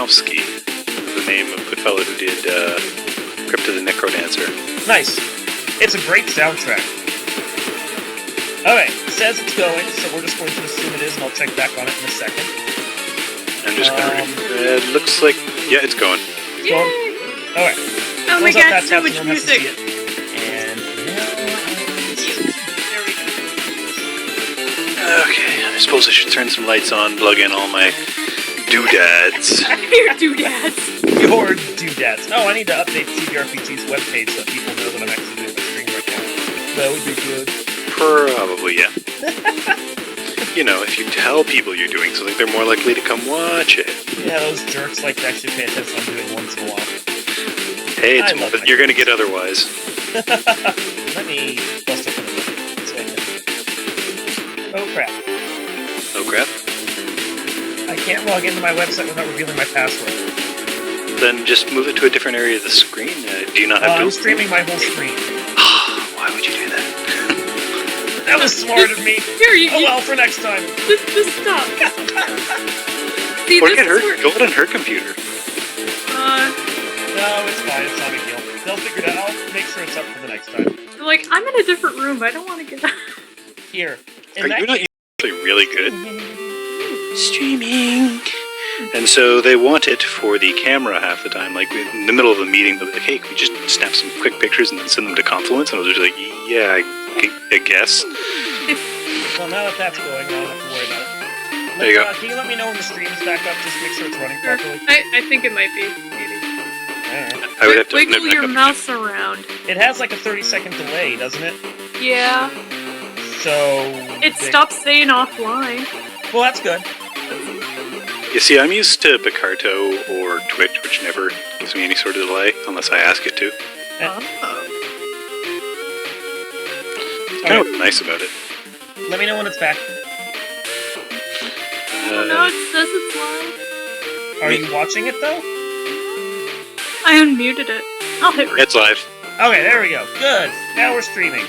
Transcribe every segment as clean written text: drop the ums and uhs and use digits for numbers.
Tarnowski, the name of the fellow who did Crypto the Necrodancer. Nice. It's a great soundtrack. Alright, it says it's going, so we're just going to assume it is, and I'll check back on it in a second. I'm just gonna read. It looks like, yeah, it's going. It's going? Alright. Oh my god, so much music. And okay, I suppose I should turn some lights on, plug in all my doodads. Your doodads. Your doodads. Oh, I need to update CBRPG's webpage so people know that I'm actually doing the stream right now. That would be good. Probably, yeah. You know, if you tell people you're doing something, they're more likely to come watch it. Yeah, those jerks like to actually pay attention to what I'm doing once in a while. Hey, it's more than you're gonna get otherwise. Let me bust open the Oh crap. Oh crap? I can't log into my website without revealing my password. Then just move it to a different area of the screen. Do you not have I'm streaming my whole screen. Why would you do that? That was smart of me. Here, oh well, for next time. Just stop. See, or get her. Go on her computer. No, it's fine. It's not a big deal. They'll figure it out. I'll make sure it's up for the next time. Like, I'm in a different room. I don't want to get out. Here. Are you not actually really good? Streaming. And so they want it for the camera half the time. Like, in the middle of a meeting, they'll be like, hey, can we just snap some quick pictures and then send them to Confluence? And I was just like, yeah, I guess. Well, now that that's going, I don't have to worry about it. There you go. Can you let me know when the stream's back up, just to make sure it's running properly? I think it might be, maybe. I would have to wiggle your mouse around. It has like a 30-second delay, doesn't it? Yeah. So... It stops saying offline. Well, that's good. You see, I'm used to Picarto or Twitch, which never gives me any sort of delay, unless I ask it to. Kind of nice about it. Let me know when it's back. No, it says it's live. Are you watching it, though? I unmuted it. I'll hit It's live. Okay, there we go. Good. Now we're streaming.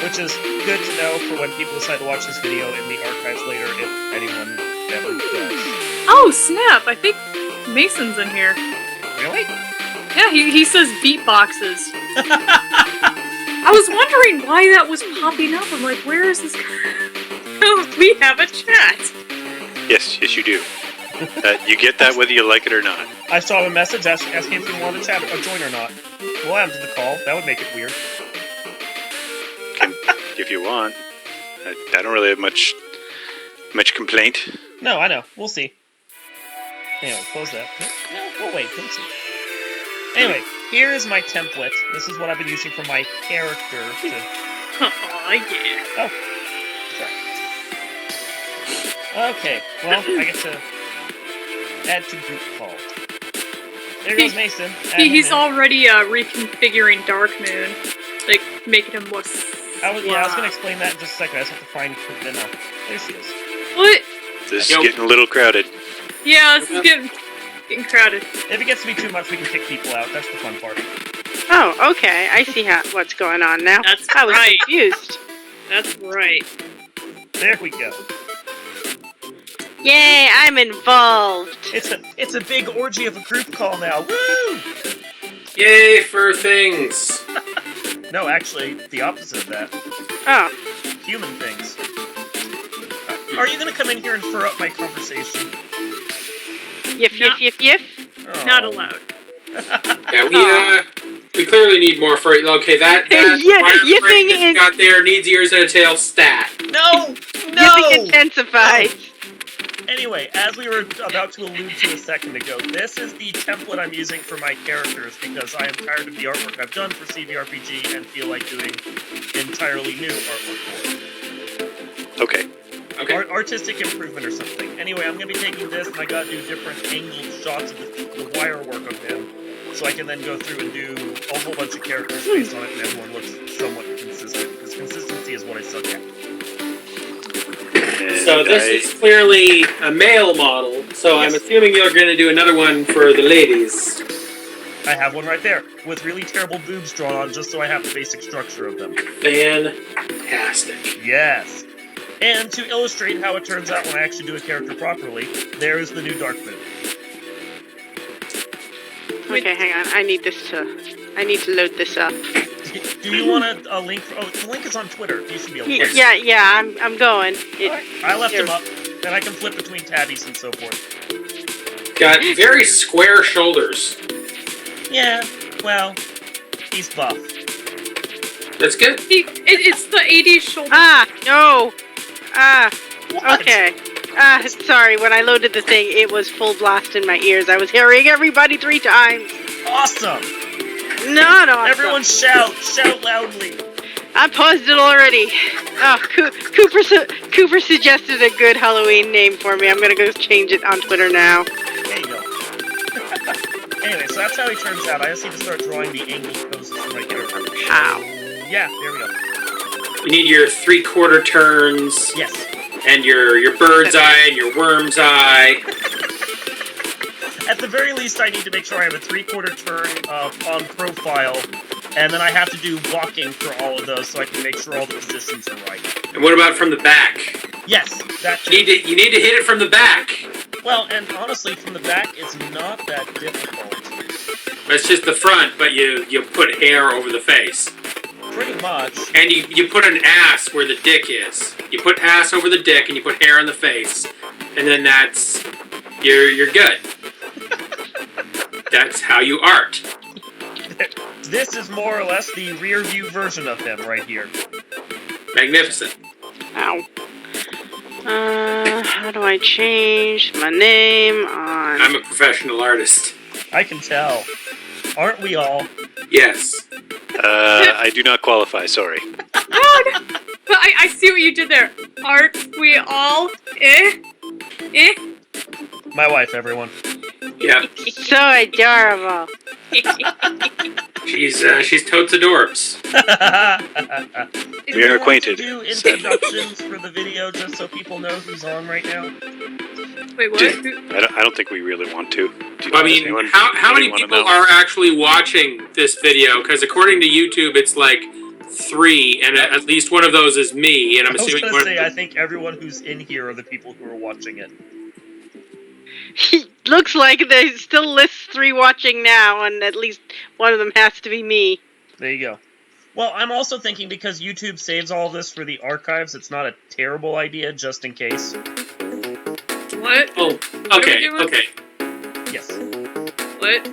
Which is good to know for when people decide to watch this video in the archives later, if anyone ever does. Oh, snap! I think Mason's in here. Really? Yeah, he says beatboxes. I was wondering why that was popping up. I'm like, where is this guy? Oh, we have a chat. Yes, you do. You get that whether you like it or not. I saw a message asking if you wanted to chat or join or not. We'll answer the call. That would make it weird. If you want. I don't really have much complaint. No, I know. We'll see. Anyway, close that. No, we'll wait. We'll see. Anyway, here is my template. This is what I've been using for my character to... Oh, yeah. Oh. Sorry. Okay, well, I get to add to group call. There goes Mason. He's already reconfiguring Darkmoon. Like, making him look... I was going to explain that in just a second. I just have to find Vinna. There she is. What? This is getting a little crowded. Yeah, this is getting crowded. If it gets to be too much, we can kick people out. That's the fun part. Oh, okay. I see what's going on now. That's I was right. confused. That's right. There we go. Yay, I'm involved. It's a big orgy of a group call now. Woo! Yay for things. No, actually, the opposite of that. Oh. Human things. Are you going to come in here and fur up my conversation? Yiff. Oh. Not allowed. Yeah, we clearly need more for it. Okay, that yipping is got there needs ears and a tail stat. No! Yipping intensifies. Anyway, as we were about to allude to a second ago, this is the template I'm using for my characters because I am tired of the artwork I've done for CBRPG and feel like doing entirely new artwork for it. Okay. Artistic improvement or something. Anyway, I'm going to be taking this and I got to do different angled shots of the wire work of him so I can then go through and do a whole bunch of characters based on it and everyone looks somewhat consistent because consistency is what I suck at. So this is clearly a male model, so Yes. I'm assuming you're going to do another one for the ladies. I have one right there, with really terrible boobs drawn on just so I have the basic structure of them. Fantastic. Yes! And to illustrate how it turns out when I actually do a character properly, there is the new Darkmoon. Okay, hang on. I need to load this up. Do you want a link? Oh, the link is on Twitter. You should be able to find it. Yeah. I'm going. Alright, I left him up, and I can flip between tabbies and so forth. Got very square shoulders. Yeah, well, he's buff. That's good. It's the 80s shoulder. No. What? Okay. Sorry. When I loaded the thing, it was full blast in my ears. I was hearing everybody 3 times. Awesome! Not awesome. Everyone shout loudly. I paused it already. Oh, Cooper suggested a good Halloween name for me. I'm gonna go change it on Twitter now. There you go. Anyway, so that's how he turns out. I just need to start drawing the angled poses from right here. Ow. Yeah, there we go. You need your 3/4 turns. Yes. And your bird's eye and your worm's eye. At the very least, I need to make sure I have a 3/4 turn on profile, and then I have to do walking for all of those so I can make sure all the positions are right. And what about from the back? Yes, that too. You need to hit it from the back. Well, and honestly, from the back, it's not that difficult. It's just the front, but you put hair over the face. Pretty much. And you put an ass where the dick is. You put ass over the dick and you put hair on the face. And then that's... You're good. That's how you art. This is more or less the rear view version of him right here. Magnificent. Ow. How do I change my name on... I'm a professional artist. I can tell. Aren't we all? Yes. I do not qualify, sorry. Oh, no. But I see what you did there. Aren't we all? My wife, everyone. Yeah. So adorable. She's totes adorbs. We are acquainted. Do introductions for the video just so people know who's on right now. Wait, what? I don't think we really want to. I mean, how many people are actually watching this video? Because according to YouTube, it's like 3, and at least one of those is me. And I'm assuming. I was gonna say, I think everyone who's in here are the people who are watching it. Looks like they still lists 3 watching now, and at least one of them has to be me. There you go. Well, I'm also thinking because YouTube saves all this for the archives, it's not a terrible idea, just in case. What? Oh, okay. Yes. What?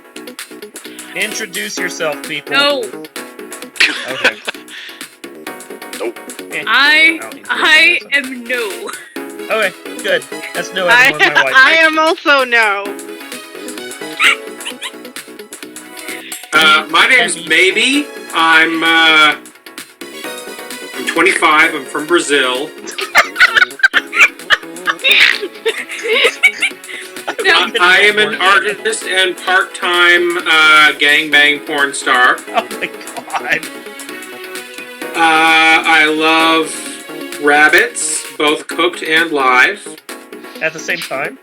Introduce yourself, people. No. Okay. Nope. I am no. Okay, good. That's no everyone, my wife. I am also no. My name's Maybe. I'm 25. I'm from Brazil. I am an artist and part-time gangbang porn star. Oh my god. I love rabbits, both cooked and live. At the same time?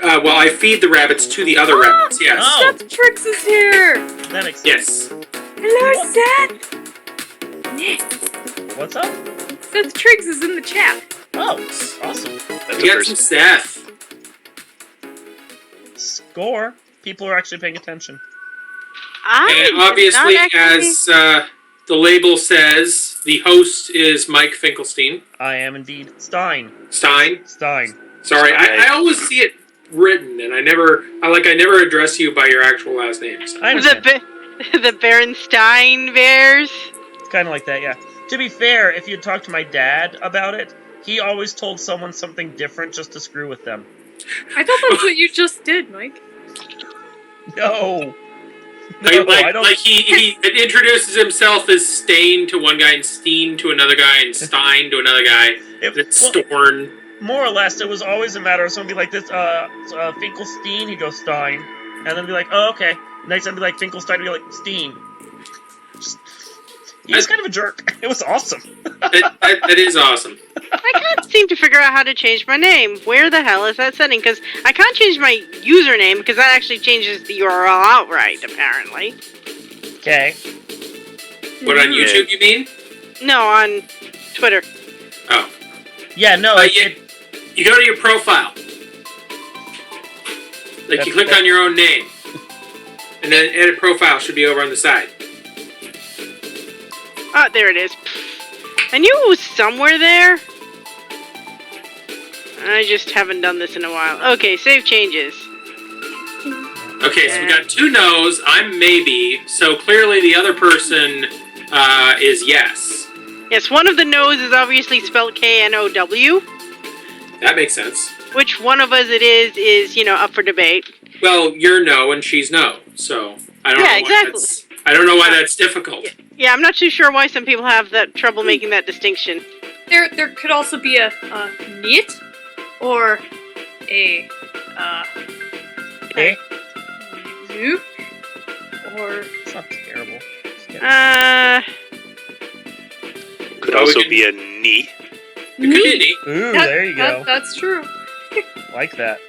Well, I feed the rabbits to the other rabbits, yes. Oh. Seth Trix is here. That makes Yes. sense. Hello, Seth. What's up? Seth Triggs is in the chat. Oh, awesome. That's We a got some first. Seth. Score. People are actually paying attention. And obviously, as the label says, the host is Mike Finkelstein. I am indeed Stein. Stein. Stein. Sorry, I always see it written, and I never address you by your actual last names. I understand. The Berenstein Bears. It's kind of like that, yeah. To be fair, if you talked to my dad about it, he always told someone something different just to screw with them. I thought that's what you just did, Mike. No. No, like, I don't. like he introduces himself as Stain to one guy and Steen to another guy and Stein to another guy. It's Storn. More or less, it was always a matter of someone be like this, Finkelstein, he'd go Stein. And then be like, oh, okay. Next time be like Finkelstein, he'd be like Steen. He was kind of a jerk. It was awesome. That is awesome. I can't seem to figure out how to change my name. Where the hell is that setting? Because I can't change my username, because that actually changes the URL outright, apparently. Okay. What, on YouTube, you mean? No, on Twitter. Oh. Yeah, no, you go to your profile. Like, you click on your own name. And then edit profile should be over on the side. Oh, there it is. I knew it was somewhere there. I just haven't done this in a while. Okay, save changes. Okay, so we got 2 no's. I'm maybe. So clearly the other person is yes. Yes, one of the no's is obviously spelled K-N-O-W. That makes sense. Which one of us it is, up for debate. Well, you're no and she's no. So I don't know exactly. I don't know why that's difficult. Yeah, I'm not too sure why some people have that trouble making that distinction. There could also be a knit or a Okay. zoo or It's not terrible. Could also be a knee. It could be neat. Ooh, there you go. That's true. Like that.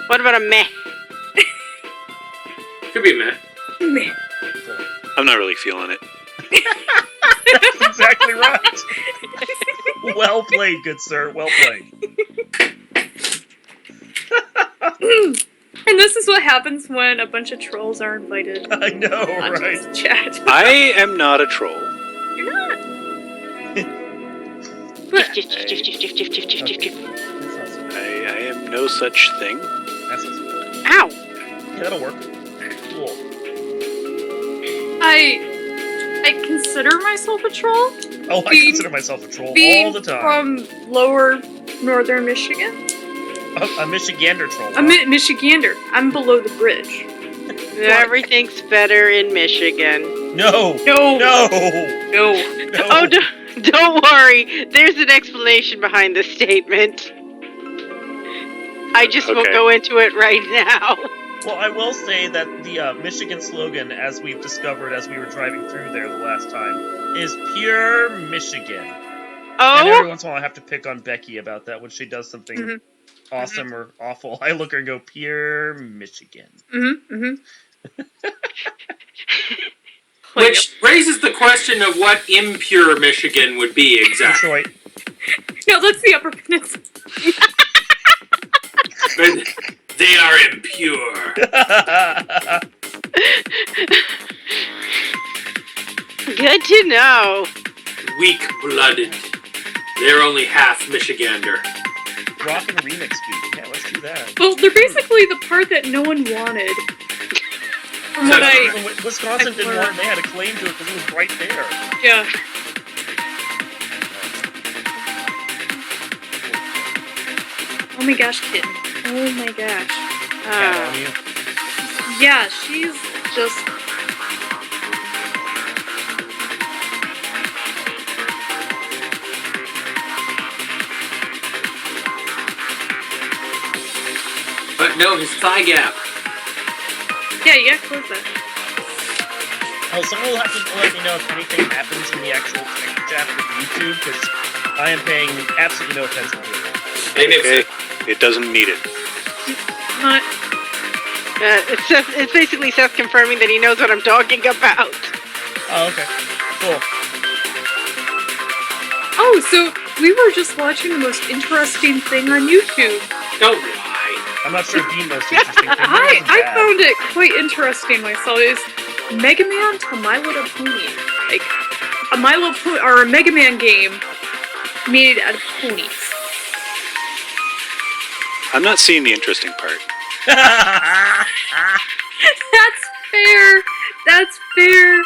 What about a meh? Could be meh. Meh. I'm not really feeling it. That's exactly right. Well played, good sir. Well played. And this is what happens when a bunch of trolls are invited. I know, onto right? this chat. I am not a troll. You're not. But I am no such thing. That's not so bad. Ow! Yeah, that'll work. Cool. I consider myself a troll. Oh, I consider myself a troll Being all the time. from lower northern Michigan. A Michigander troll. A Michigander. I'm below the bridge. Everything's better in Michigan. No! No. No! No. No! Oh, don't worry. There's an explanation behind this statement. I just won't Okay. go into it right now. Well, I will say that the Michigan slogan, as we've discovered as we were driving through there the last time, is pure Michigan. And every Oh? once in a while I have to pick on Becky about that when she does something Mhm. awesome or awful. I look at her and go, pure Michigan. Which raises the question of what impure Michigan would be exactly. Detroit. No, that's the Upper Peninsula. But they are impure. Good to know. Weak-blooded. They're only half Michigander. Rock and remix beat. Yeah, let's do that. Well, they're basically the part that no one wanted. From what Even Wisconsin didn't want it, they had a claim to it because it was right there. yeah. Oh my gosh, kitten. Oh my gosh. Cat on you. Yeah, she's just... But no, his thigh gap. Yeah, you gotta close that. Oh, someone will have to let me know if anything happens in the actual text chat with YouTube, because I am paying absolutely no attention to it. Hey, Nipsey. It doesn't need it. Not... It's basically Seth confirming that he knows what I'm talking about. Oh, okay. Cool. Oh, so we were just watching the most interesting thing on YouTube. Don't lie. I'm not sure the most interesting thing. I found it quite interesting myself. It's Mega Man to My Little Pony. Like, a My Little Pony, or a Mega Man game made out of ponies. I'm not seeing the interesting part. That's fair. That's fair.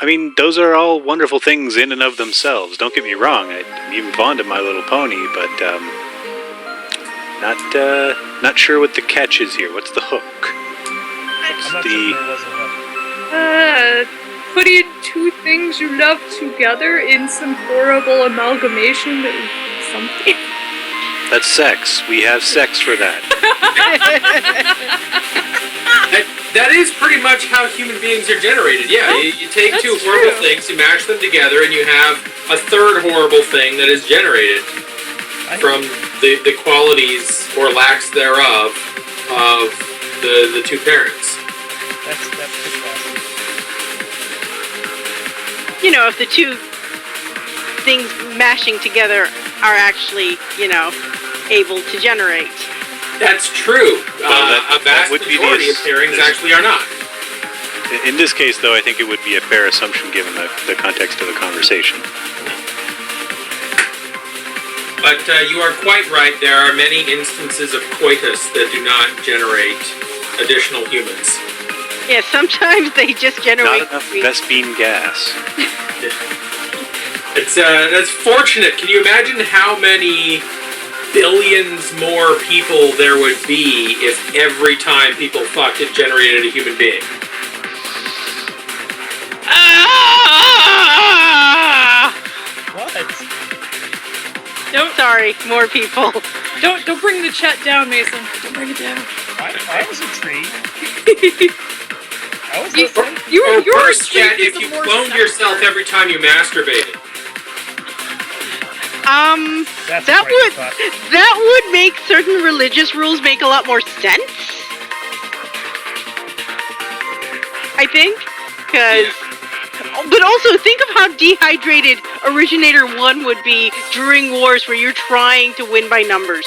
I mean, those are all wonderful things in and of themselves. Don't get me wrong. I'm even fond of My Little Pony, but not sure what the catch is here. What's the hook? I'm not sure there was a hook. Putting two things you love together in some horrible amalgamation of something. That's sex. We have sex for that. That is pretty much how human beings are generated. Yeah, you take That's two horrible true. things, you mash them together, and you have a third horrible thing that is generated from the qualities or lacks thereof of the two parents. That's good question. You know, if the two things mashing together are actually, able to generate. That's true. Well, a vast would be majority of pairings actually are not. In this case, though, I think it would be a fair assumption given the context of the conversation. But you are quite right. There are many instances of coitus that do not generate additional humans. Yeah, sometimes they just generate... Not enough Vespine gas. That's fortunate. Can you imagine how many billions more people there would be if every time people fucked it generated a human being? What? Sorry, more people. Don't bring the chat down, Mason. Don't bring it down. I was intrigued. I was You listening. were First, intrigued if with you the more cloned stuff. yourself every time you masturbated. That's That a frightening thought. would make certain religious rules make a lot more sense. I think, because... But also, think of how dehydrated Originator 1 would be during wars where you're trying to win by numbers.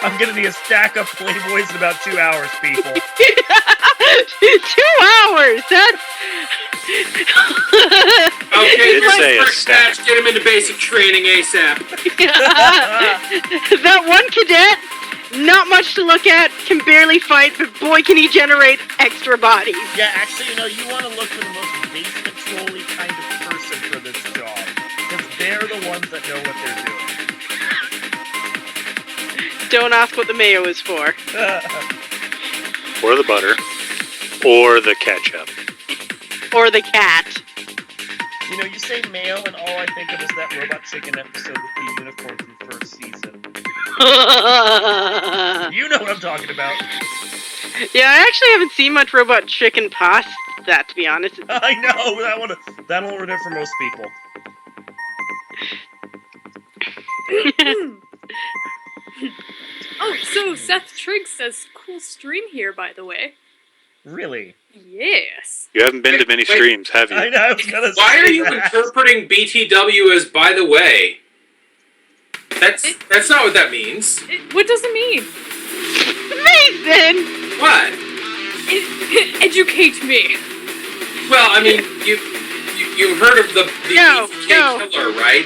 I'm gonna need a stack of Playboys in about 2 hours, people. 2 hours! That... Okay, Did say a first stack. match, get him into basic training ASAP. That one cadet, not much to look at, can barely fight, but boy can he generate extra bodies. Yeah, actually, you want to look for the most base control-y kind of person for this job. Because they're the ones that know what they're doing. Don't ask what the mayo is for. Or the butter. Or the ketchup. Or the cat. You say mayo, and all I think of is that Robot Chicken episode with the unicorn from first season. You know what I'm talking about. Yeah, I actually haven't seen much Robot Chicken past that, to be honest. I know, that'll ruin it for most people. Oh, so Seth Trigg says, cool stream here, by the way. Really? Yes. You haven't been to many Wait. streams, have you? I know, I was gonna say Why are you that. interpreting BTW as by the way? That's not what that means. What does it mean? Mason! What? Educate me. Well, I mean, you heard of the No, BTK no. killer, right?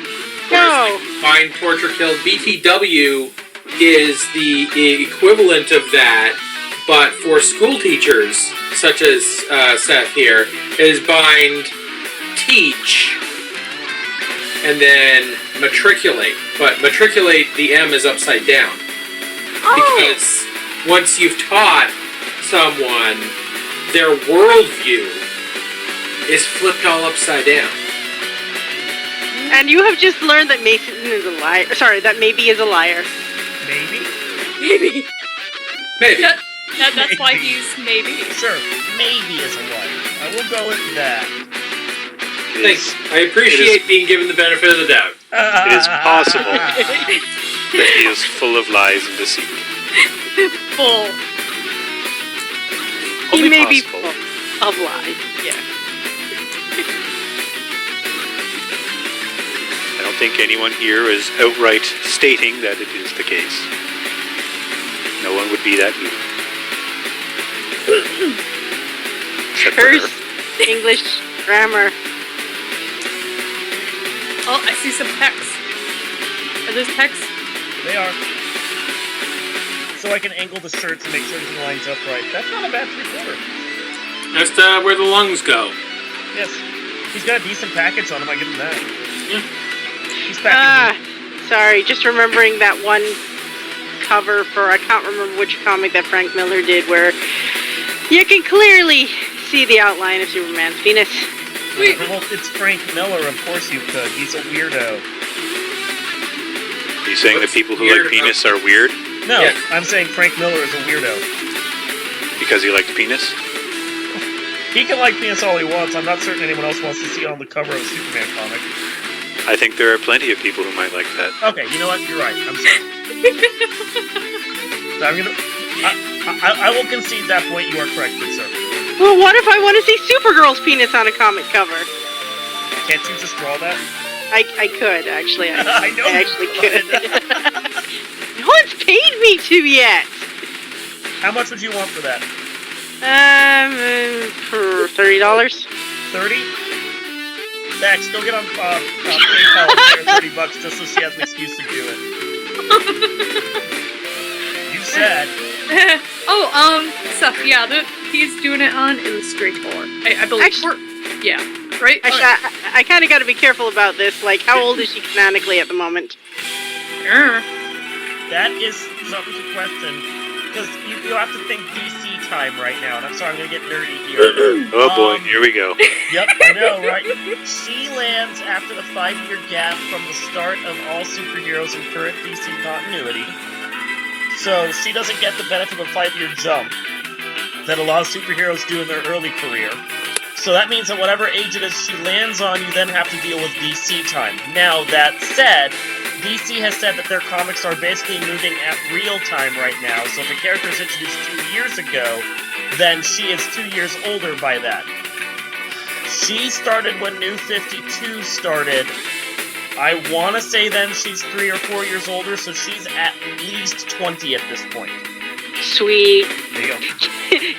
No. Find, torture, kill. BTW is the equivalent of that, but for school teachers, such as Seth here, is bind, teach, and then matriculate. But matriculate, the M is upside down. Because once you've taught someone, their worldview is flipped all upside down. And you have just learned that Mason is a liar. Sorry, that maybe is a liar. Maybe? Maybe. Maybe. That's why he's maybe. Sure, maybe is a liar. I will go with that. Thanks. I appreciate being given the benefit of the doubt. It is possible that he is full of lies and deceit. Full. He Only may be possible. full of lies. Yeah. I don't think anyone here is outright stating that it is the case. No one would be that mean. Except for her. Curse English grammar. Oh, I see some pecs. Are those pecs? They are. So I can angle the shirt to make sure everything lines up right. That's not a bad 3/4. That's where the lungs go. Yes. He's got a decent package on him, I give him that. Yeah. He's packing Sorry, just remembering that one cover for, I can't remember which comic that Frank Miller did, where you can clearly see the outline of Superman's penis. Wait. Well, it's Frank Miller, of course you could. He's a weirdo. Are you saying that people who Weird like penis are weird No, Yeah. I'm saying Frank Miller is a weirdo. because he likes penis? He can like penis all he wants. I'm not certain anyone else wants to see it on the cover of a Superman comic. I think there are plenty of people who might like that. Okay, you know what? You're right. I'm sorry. So I'm gonna. I will concede that point. You are correct, good sir. Well, what if I want to see Supergirl's penis on a comic cover? Can't you just draw that? I could, actually. I know I you actually could. No one's paid me to yet. How much would you want for that? For $30. 30? Max, go get on PayPal and share $30 just so she has an excuse to do it. You said. Stuff, yeah, he's doing it on Illustrator. I believe. Actually, Yeah, right? I kind of got to be careful about this. Like, how old is she canonically at the moment? That is something to question. Because you have to think DC time right now. And I'm sorry, I'm going to get nerdy here. Oh boy, here we go. Yep, I know, right? She lands after the 5-year gap from the start of all superheroes in current DC continuity. So she doesn't get the benefit of a 5-year jump that a lot of superheroes do in their early career. So that means that whatever age it is she lands on, you then have to deal with DC time. Now, that said, DC has said that their comics are basically moving at real time right now. So if a character is introduced 2 years ago, then she is 2 years older by that. She started when New 52 started. I want to say then she's 3 or 4 years older, so she's at least 20 at this point. Sweet. There you go.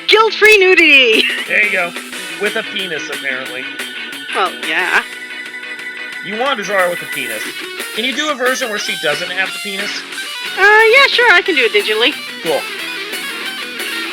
Guilt-free nudity. There you go. With a penis, apparently. Well, yeah. You want to draw her with a penis. Can you do a version where she doesn't have the penis? Yeah, sure, I can do it digitally. Cool.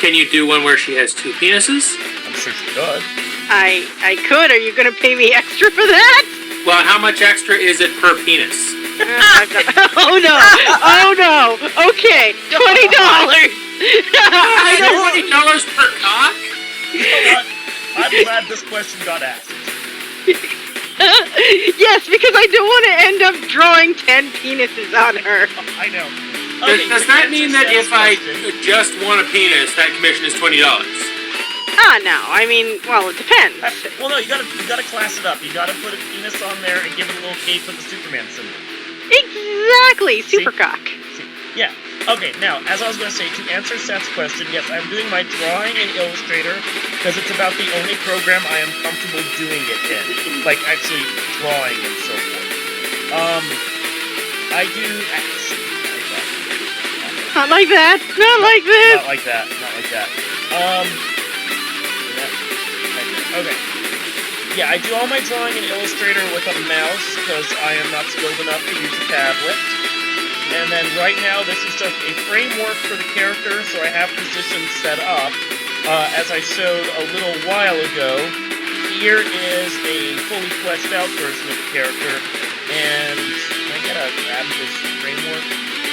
Can you do one where she has 2 penises? I'm sure she could. I could. Are you going to pay me extra for that? Well, how much extra is it per penis? Oh no! Oh no! Okay, $20. I don't want. $20 per cock? You know what? I'm glad this question got asked. Yes, because I don't want to end up drawing 10 penises on her. I know. Does that mean that if I just want a penis, that commission is $20? No. I mean, well, it depends. Well, no, you gotta class it up. You gotta put a penis on there and give it a little cape with the Superman symbol. Exactly, supercock. Yeah. Okay, now, as I was going to say, to answer Seth's question, yes, I'm doing my drawing in Illustrator because it's about the only program I am comfortable doing it in. Like, actually drawing and so forth. I do... Not like that. Not like this. Not like that. Not like that. Okay. Yeah, I do all my drawing in Illustrator with a mouse because I am not skilled enough to use a tablet. And then right now, this is just a framework for the character, so I have positions set up. As I showed a little while ago, here is a fully fleshed out version of the character. And can I get a grab this framework?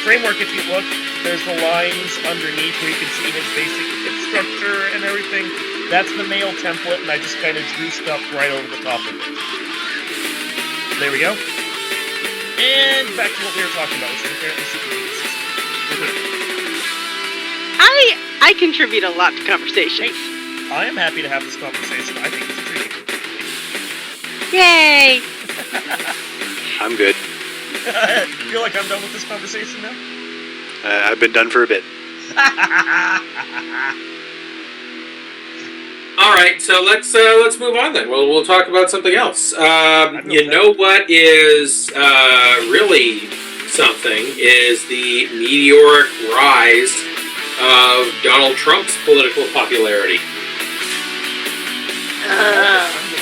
Framework, if you look, there's the lines underneath where you can see his basic hip structure and everything. That's the male template, and I just kind of drew stuff right over the top of it. There we go. And back to what we were talking about, which is apparently super penises. I contribute a lot to conversation. Hey, I am happy to have this conversation. I think it's intriguing. Yay! I'm good. Feel like I'm done with this conversation now? I've been done for a bit. All right, so let's move on then. We'll talk about something else. You know what is really something is the meteoric rise of Donald Trump's political popularity.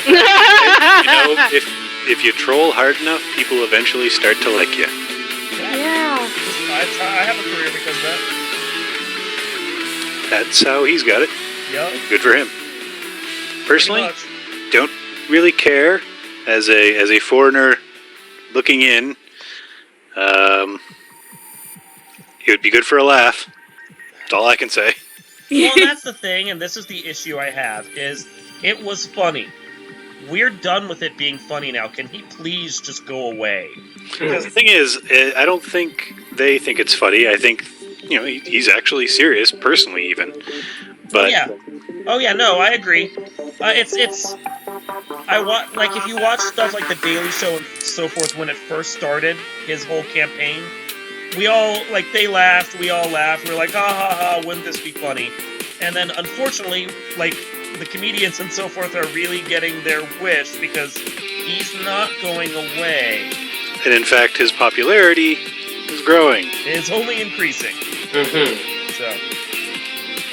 You know, if you troll hard enough, people eventually start to like you. Yeah. I have a career because of that. That's how he's got it. Yeah. Good for him. Personally, don't really care as a foreigner looking in. It would be good for a laugh. That's all I can say. Well, that's the thing, and this is the issue I have, is it was funny. We're done with it being funny now. Can he please just go away? Because the thing is, I don't think they think it's funny. I think, he's actually serious, personally even. But Oh yeah, no, I agree. If you watch stuff like The Daily Show and so forth when it first started, his whole campaign, we all, they laughed, we all laughed, we were like, ha ha ha, wouldn't this be funny? And then, unfortunately, the comedians and so forth are really getting their wish because He's not going away. And in fact, his popularity is growing. It's only increasing. Mm-hmm. So.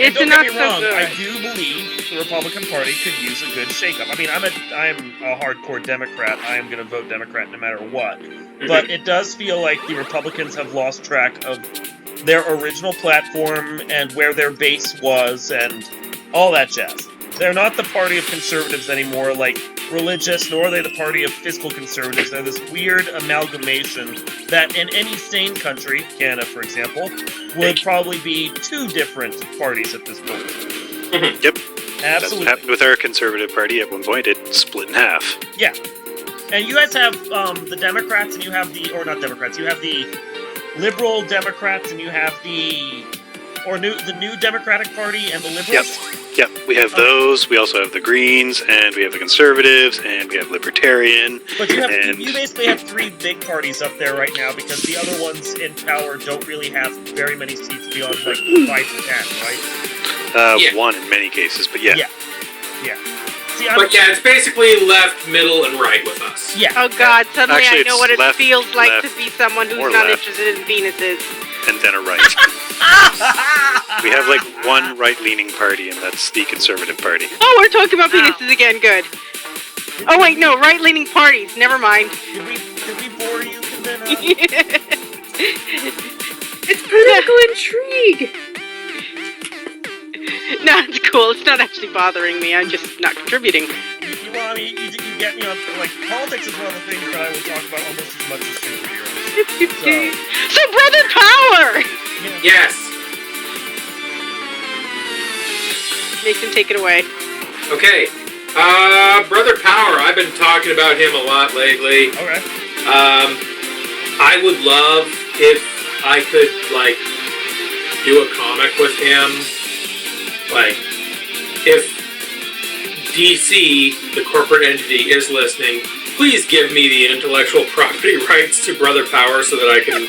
It's Don't not get me so wrong, good. I do believe the Republican Party could use a good shakeup. I mean, I'm a hardcore Democrat. I am going to vote Democrat no matter what. But it does feel like the Republicans have lost track of their original platform and where their base was and all that jazz. They're not the party of conservatives anymore, like religious, nor are they the party of fiscal conservatives. They're this weird amalgamation that in any sane country, Canada for example, would probably be two different parties at this point. Yep. That's what Absolutely. happened with our conservative party. At one point, it split in half. Yeah. And you guys have the Democrats and you have the, or not Democrats, you have the Liberal Democrats and you have the new Democratic Party and the Liberals. Yep, we have those. We also have the Greens, and we have the Conservatives, and we have Libertarian. But you have and you basically have three big parties up there right now because the other ones in power don't really have very many seats beyond like 5 to 10, right? Yeah. One in many cases, but yeah. Yeah. See, But yeah, it's basically left, middle, and right with us. yeah. Oh God! Suddenly Actually, I know it's what it left, feels like left, to be someone who's or not left. interested in penises. And then a right. We have like one right-leaning party, and that's the Conservative Party. Oh, we're talking about penises again. Good. Oh wait, no, right-leaning parties. Never mind. Did we bore you? Then, It's political intrigue. No, it's cool. It's not actually bothering me. I'm just not contributing. well, I mean, you get me on like politics is one of the things that I will talk about almost as much as superheroes. So brother power. Yes. Mason, take it away. Okay. Brother Power. I've been talking about him a lot lately. Okay. I would love if I could, like, do a comic with him. Like, if DC, the corporate entity, is listening, please give me the intellectual property rights to Brother Power so that I can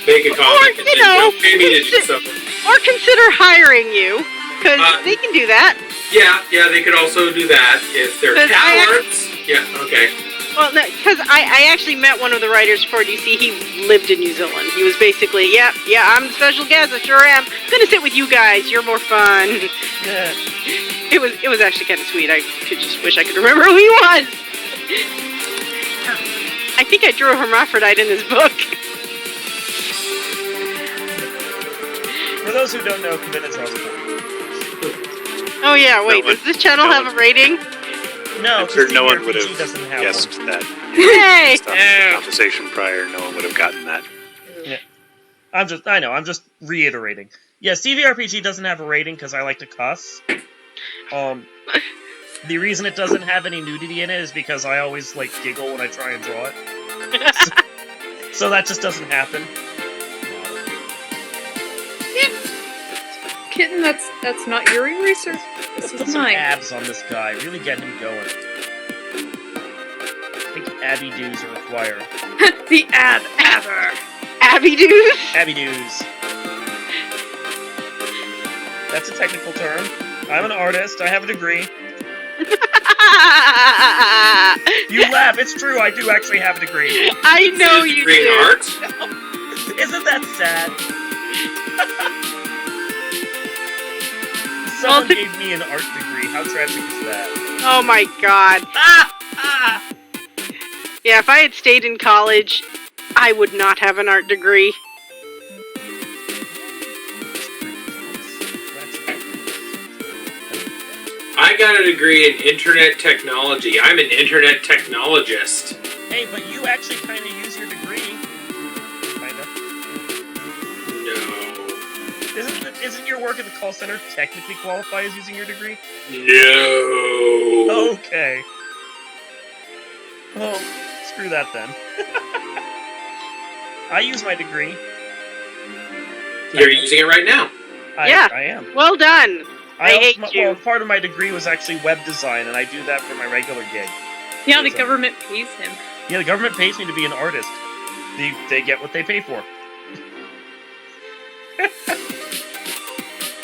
make a comic and then pay me to do something. Or consider hiring you, because they can do that. Yeah, they could also do that if they're 'Cause cowards. Yeah, okay. Well, because I actually met one of the writers for DC. He lived in New Zealand. He was basically, yeah, I'm the special guest. I sure am. Gonna sit with you guys. You're more fun. Yeah. It was actually kind of sweet. I could just wish I could remember who he was. I think I drew a hermaphrodite in this book. For those who don't know, Kavita draws porn. Oh yeah, wait. No one- Does this channel no have one- a rating? No, I'm sure no one RPG would have doesn't have guessed one. that. Hey! Based on the conversation prior, no one would have gotten that. I'm just reiterating. Yeah, CVRPG doesn't have a rating because I like to cuss. The reason it doesn't have any nudity in it is because I always like giggle when I try and draw it. So that just doesn't happen. Kitten, that's not your eraser. This Put is some mine. abs on this guy. Really get him going. I think Abby dues are required. The abber. Abby dudes? Abby dues. That's a technical term. I'm an artist. I have a degree. You laugh. It's true. I do actually have a degree. I know Is it you green do. art? Isn't that sad? Well, Someone gave me an art degree. How tragic is that? Oh my god. Yeah, if I had stayed in college, I would not have an art degree. I got a degree in internet technology. I'm an internet technologist. Hey, but you actually kind of use your degree. Kind of. No. Isn't your work at the call center technically qualify as using your degree? No. Okay. Well, screw that then. I use my degree. You're using it right now. Yeah. I am. Well done. I hate you. Well, part of my degree was actually web design, and I do that for my regular gig. Yeah, the government pays him. Yeah, the government pays me to be an artist. They get what they pay for.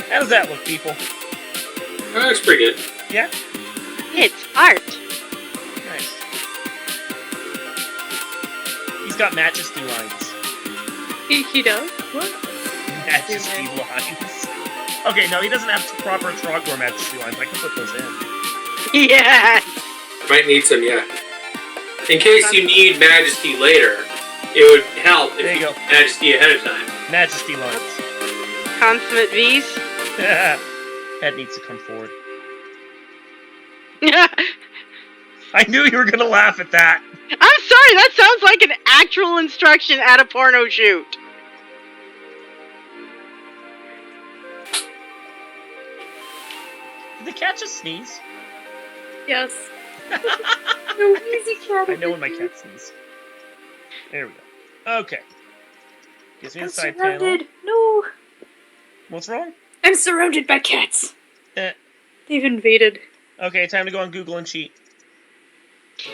How does that look, people? That's pretty good. Yeah? It's art. Nice. got majesty lines. He does? What? Majesty lines. Okay, no, he doesn't have proper Trogdor majesty lines. I can put those in. Yeah. Might need some, yeah. In case you need Majesty later, it would help There if you you go. had Majesty ahead of time. Majesty lines. Consummate V's. Head needs to come forward. I knew you were gonna laugh at that. I'm sorry, that sounds like an actual instruction at a porno shoot. Did the cat just sneeze? Yes. No easy cat. I know when my cat sneezes. There we go. Okay. Gives me I'm the side surrounded. panel. No. What's wrong? I'm surrounded by cats. Eh. They've invaded. Okay, time to go on Google and cheat.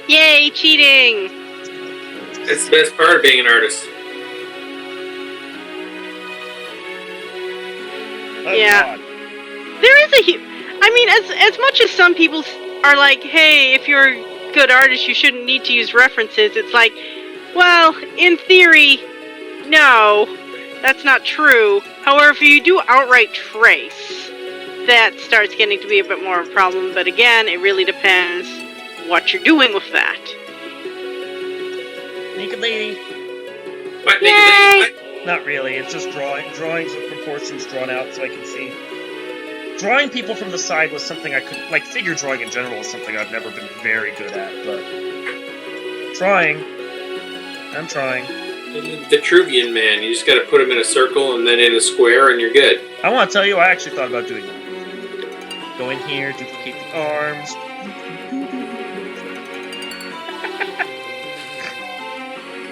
Yay, cheating! It's the best part of being an artist. Oh, Yeah. God. There is I mean, as much as some people are like, hey, if you're a good artist, you shouldn't need to use references, it's like, well, in theory, no, that's not true. However, if you do outright trace, that starts getting to be a bit more of a problem, but again, it really depends what you're doing with that. Naked lady. What, Yay! Naked Lady? What? Not really. It's just drawings with proportions drawn out so I can see. Drawing people from the side was something I could, like figure drawing in general is something I've never been very good at, but drawing, I'm trying. The Vitruvian man. You just gotta put him in a circle and then in a square and you're good. I want to tell you, I actually thought about doing that. Go in here, duplicate the arms.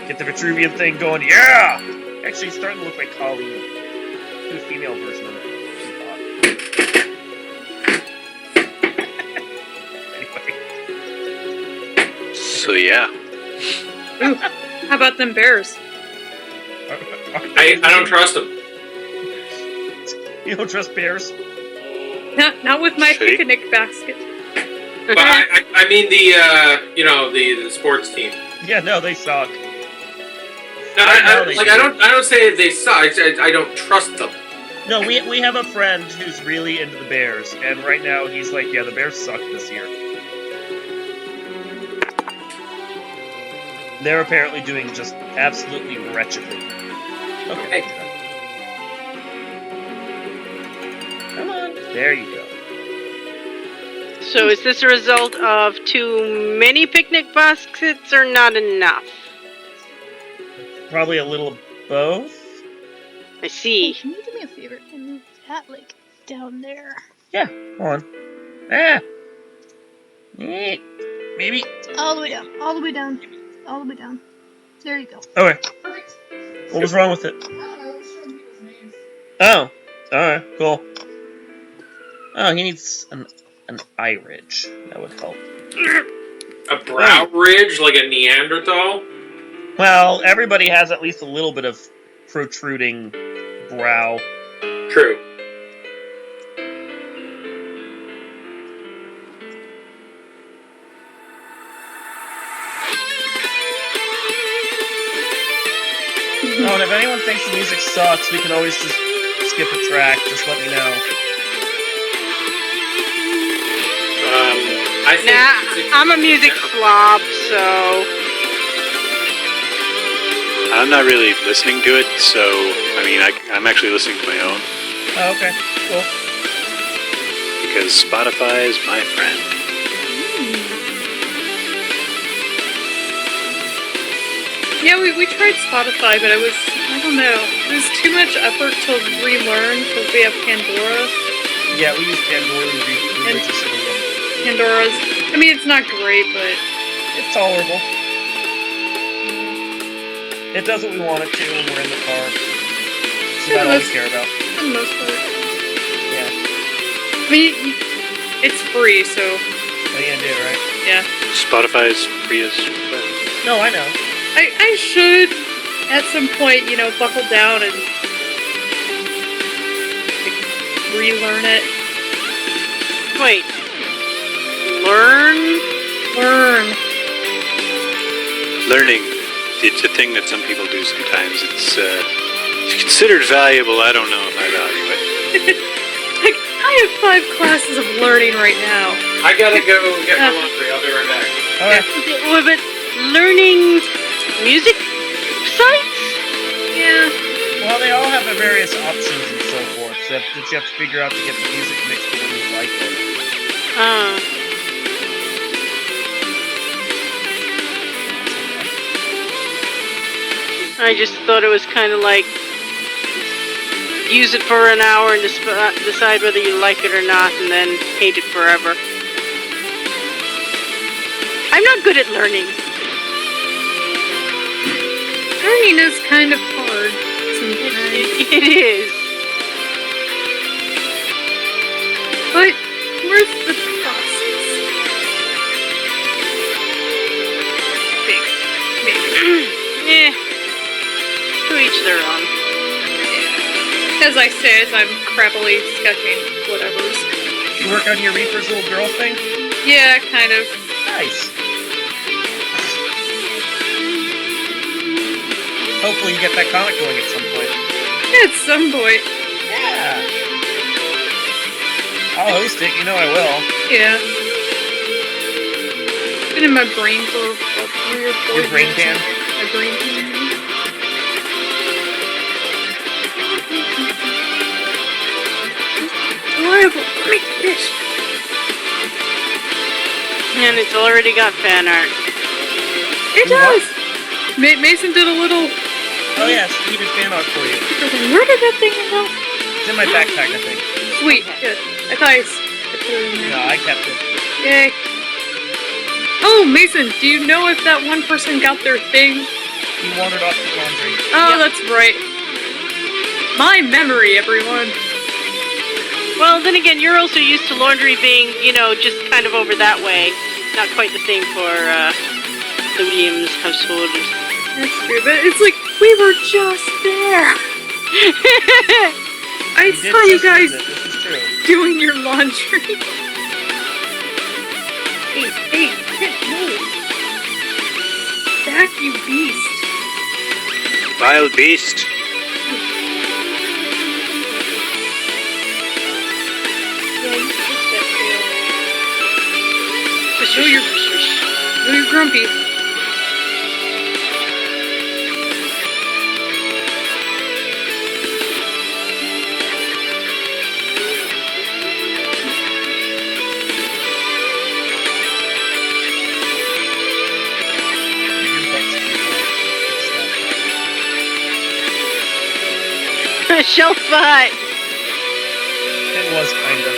Get the Vitruvian thing going, yeah! Actually, it's starting to look like Colleen. Do a female version of it. Anyway. So yeah. Ooh, how about them bears? I don't trust him. You don't trust bears? Not with my Should he? picnic basket. But I mean the sports team. Yeah, no, they suck. No, I know they do. I don't say they suck. I don't trust them. No, we have a friend who's really into the Bears, and right now he's like, yeah, the Bears suck this year. They're apparently doing just absolutely wretchedly. Okay. Come on. There you go. So is this a result of too many picnic baskets or not enough? Probably a little of both. I see. Can you do me a favor and move that, like, down there? Yeah, hold on. Ah! Maybe. All the way down. All the way down. All the way down. There you go. Okay. What was wrong with it? Oh. Alright, cool. Oh, he needs an eye ridge. That would help. A brow ridge like a Neanderthal? Well, everybody has at least a little bit of protruding brow. True. Oh, and if anyone thinks the music sucks, we can always just skip a track. Just let me know. I think Nah, I'm a music slob, so... I'm not really listening to it, so I mean, I'm actually listening to my own Oh, okay, cool. because Spotify is my friend. Yeah, we tried Spotify, but I don't know. It was too much effort to relearn because we have Pandora. Yeah, we use Pandora to And- register them. Pandora's, I mean, it's not great, but It's tolerable. It does what we want it to when we're in the car. So that's all we care about. for the most part. Yeah. I mean, it's free, so What are you gonna do, right? yeah. Spotify is free as well. No, I know. I should, at some point, buckle down and relearn it. Wait. Learn? Learn. Learning it's a thing that some people do sometimes. It's considered valuable. I don't know if I value it. Like, I have 5 classes of learning right now. I gotta go get my laundry. I'll be right back. Alright. Well, but learning music sites? Yeah. Well, they all have their various options and so forth that you have to figure out to get the music mixed the way you like it. I just thought it was kind of like use it for an hour and decide whether you like it or not, and then hate it forever. I'm not good at learning. Learning is kind of hard sometimes. It is. But where's the process? Eh. To each their own. As I say, as I'm crappily sketching whatever's. You work on your Reaper's little girl thing? Yeah, kind of. Nice. Hopefully you get that comic going at some point. At some point. Yeah. I'll host it, you know I will. Yeah. It's been in my brain for about 3 or 4 Your brain years. can? My brain can. Reliable. Great fish. And it's already got fan art. It does. Mason did a little. Oh yes, he did fan art for you. Where did that thing go? It's in my backpack, I think. Sweet. Good. I thought I put it in there. No, I kept it. Yay. Oh, Mason, do you know if that one person got their thing? He wandered off the laundry. Oh, Yep. that's right. My memory, everyone. Well, then again, you're also used to laundry being, just kind of over that way. Not quite the same for the Williams household. That's true, but it's like, we were just there. I We did saw you just guys visit, this is true. doing your laundry. Hey, no. Back, you beast. Vile beast. Yeah, you take that tail. No, you're grumpy. Shelf butt. It was kind of.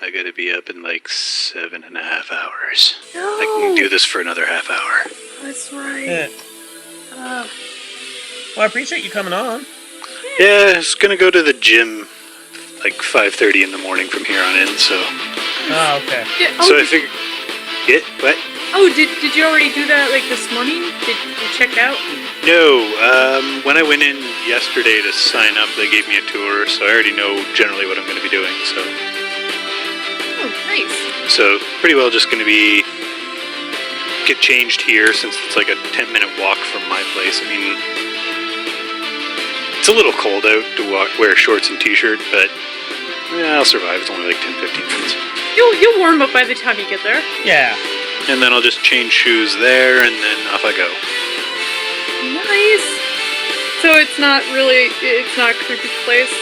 I gotta be up in like 7.5 hours. No. I can do this for another half hour. That's right. Yeah. Oh. Well, I appreciate you coming on. Yeah, I was gonna go to the gym like 5:30 in the morning from here on in, so... Oh, okay. Yeah, So I figured... Yeah, what? did you already do that, like, this morning? Did you check out? No, when I went in yesterday to sign up, they gave me a tour, so I already know generally what I'm gonna be doing, so... Oh, nice. So, pretty well just gonna be... get changed here, since it's like a 10-minute walk from my place. I mean... It's a little cold out to wear shorts and t-shirt, but... Yeah, I'll survive. It's only like 10-15 minutes. You'll warm up by the time you get there. Yeah. And then I'll just change shoes there, and then off I go. Nice. So it's not a creepy place,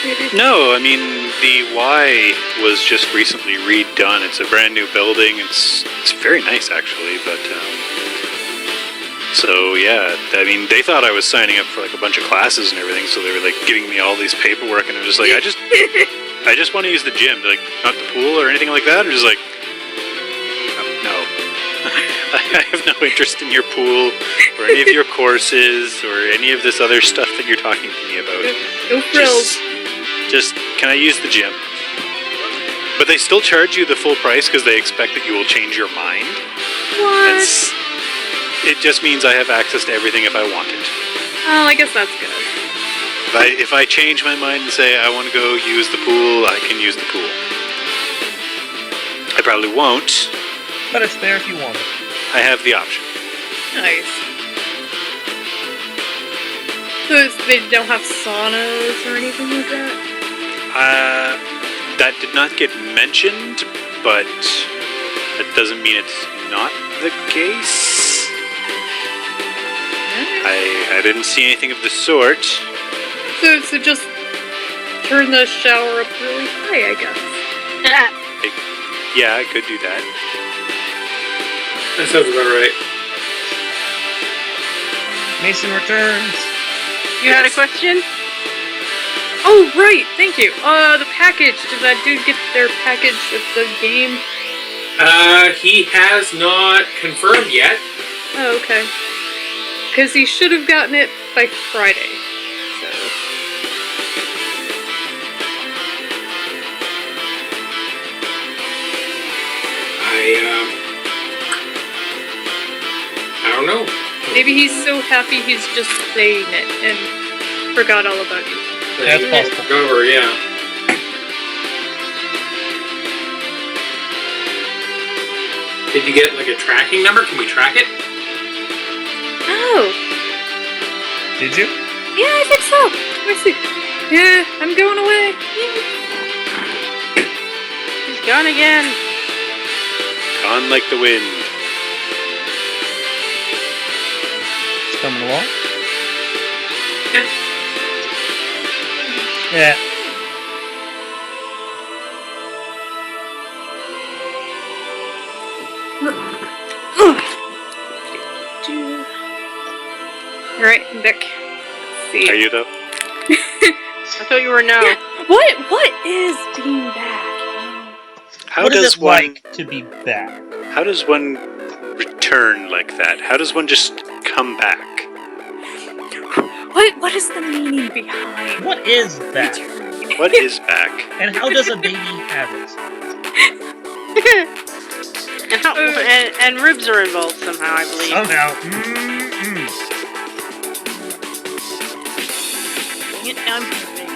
maybe? No, I mean, the Y was just recently redone. It's a brand new building. It's very nice, actually, but... So, yeah, I mean, they thought I was signing up for, like, a bunch of classes and everything, so they were, like, giving me all these paperwork, and I'm just like, I just want to use the gym, like, not the pool or anything like that. I'm just like, no. I have no interest in your pool, or any of your courses, or any of this other stuff that you're talking to me about. No frills. Just, can I use the gym? But they still charge you the full price because they expect that you will change your mind. What? It just means I have access to everything if I want it. Oh, I guess that's good. If I change my mind and say I want to go use the pool, I can use the pool. I probably won't. But it's there if you want it. I have the option. Nice. So they don't have saunas or anything like that? That did not get mentioned, but that doesn't mean it's not the case. I didn't see anything of the sort. So just turn the shower up really high, I guess. Yeah, I could do that. That sounds about right. Mason returns. You had a question? Oh, right, thank you. The package. Did that dude get their package of the game? He has not confirmed yet. Oh, okay. Because he should have gotten it by Friday. So. I don't know. Maybe he's so happy he's just saying it and forgot all about you. That's possible. Over, yeah. Did you get like a tracking number? Can we track it? Oh, Did you? yeah, I think so. Let me see. Yeah, I'm going away. He's gone again. Gone like the wind. It's coming along. Yeah. Alright, I'm back. Let's see. Are you though? I thought you were no. What is being back? How What does is it one? like to be back? How does one return like that? How does one just come back? What is the meaning behind What is that? What is back? And how does a baby have it? And, how, and ribs are involved somehow, I believe. Somehow. Bring it down here, baby.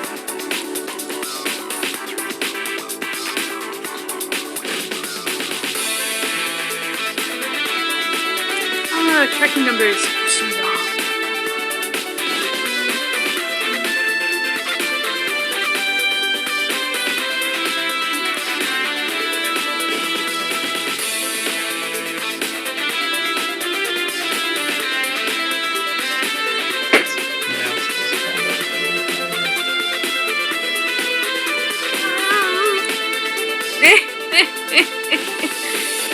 Tracking numbers.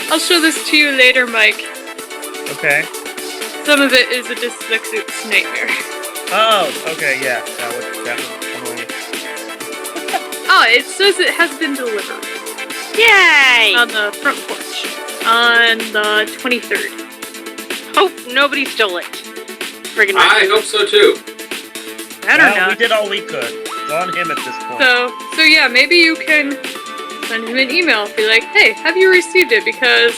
I'll show this to you later, Mike. Okay. Some of it is a dyslexic's nightmare. Oh, okay, yeah. That would annoying. Oh, it says it has been delivered Yay! on the front porch on the 23rd. Hope nobody stole it. Friggin' I hope so too. I don't Well, know. we did all we could. It's on him at this point. So yeah, maybe you can send him an email. Be like, hey, have you received it? Because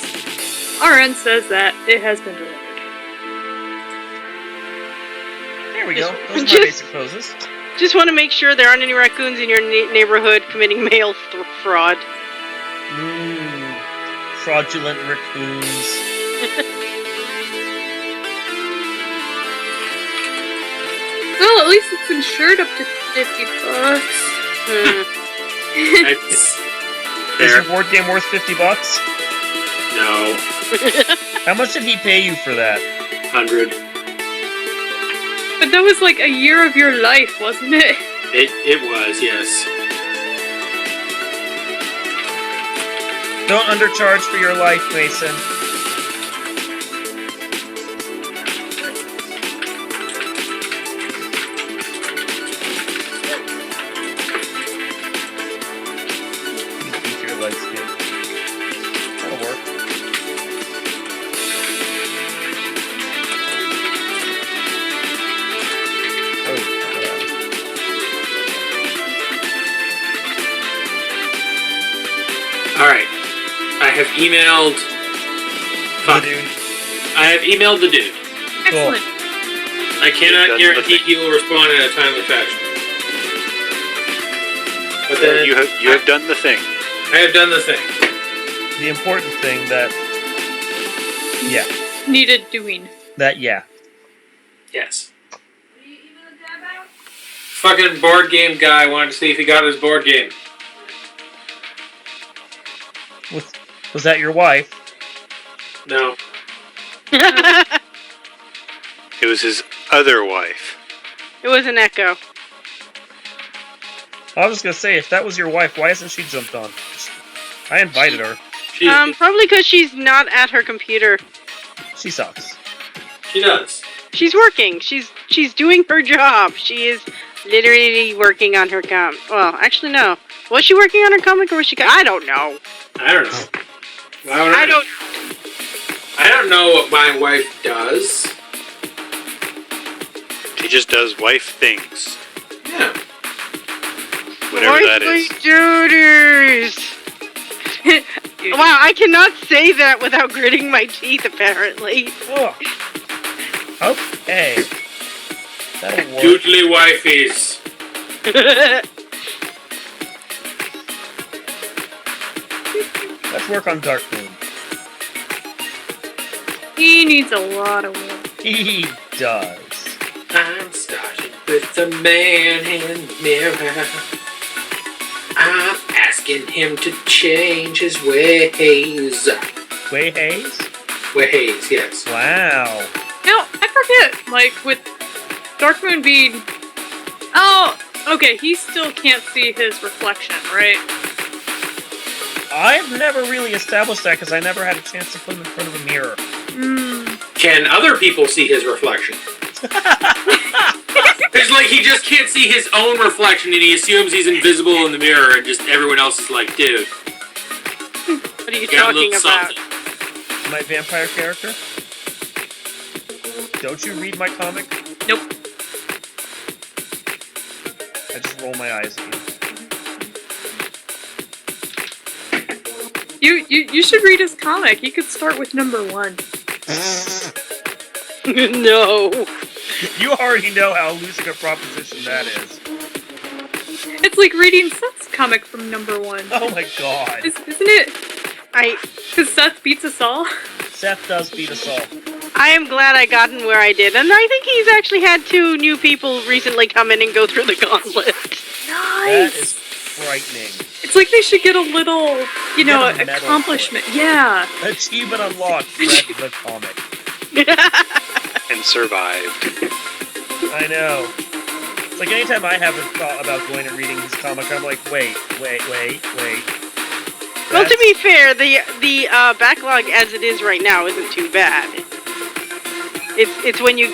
RN says that it has been delivered. There we go. Those are my Just- basic poses. Just want to make sure there aren't any raccoons in your neighborhood committing mail fraud. Fraudulent raccoons. Well, at least it's insured up to $50. It's Is there. your board game worth $50? No. How much did he pay you for that? 100. But that was like a year of your life, wasn't it? It was, yes. Don't undercharge for your life, Mason. Keep your legs good. That'll work. Alright. I have emailed... Fuck. Dude. I have emailed the dude. Excellent. I cannot That's guarantee the he will respond in a timely fashion. But then You have done the thing. I have done the thing. The important thing that... Yeah. Needed doing. Yeah. Yes. Fucking board game guy wanted to see if he got his board game. Was that your wife? No. It was his other wife. It was an echo. I was just gonna say, if that was your wife, why hasn't she jumped on? I invited her. Probably because she's not at her computer. She sucks. She does. She's working. She's doing her job. She is literally working on her Well, actually, no. Was she working on her comic or was she? I don't know. I don't know. I don't. I don't know what my wife does. She just does wife things. Yeah. Whatever that is. Duties. Wow, I cannot say that without gritting my teeth. Apparently. Oh. Okay. That'll work. Doodly wifeys. Let's work on Darkmoon. He needs a lot of work. He does. I'm starting with the man in the mirror. I'm asking him to change his ways. Way Hayes? Ways, yes. Wow. Now, I forget, like, with Darkmoon being... Oh, okay, he still can't see his reflection, right? I've never really established that because I never had a chance to put him in front of a mirror. Can other people see his reflection? It's like he just can't see his own reflection and he assumes he's invisible in the mirror and just everyone else is like, dude. What are you got a talking little about? something. My vampire character? Don't you read my comic? Nope. I just roll my eyes at you. You should read his comic. You could start with number 1. No. You already know how losing a proposition that is. It's like reading Seth's comic from number 1. Oh my god. Isn't it? Because Seth beats us all. Seth does beat us all. I am glad I gotten where I did, and I think he's actually had 2 new people recently come in and go through the gauntlet. That is frightening. It's like they should get a little, you know, Get a medal accomplishment. Yeah. Achievement unlocked. Read the comic. And survived. I know. It's like anytime I have a thought about going and reading his comic, I'm like, wait. Well, to be fair, the backlog as it is right now isn't too bad. It's when you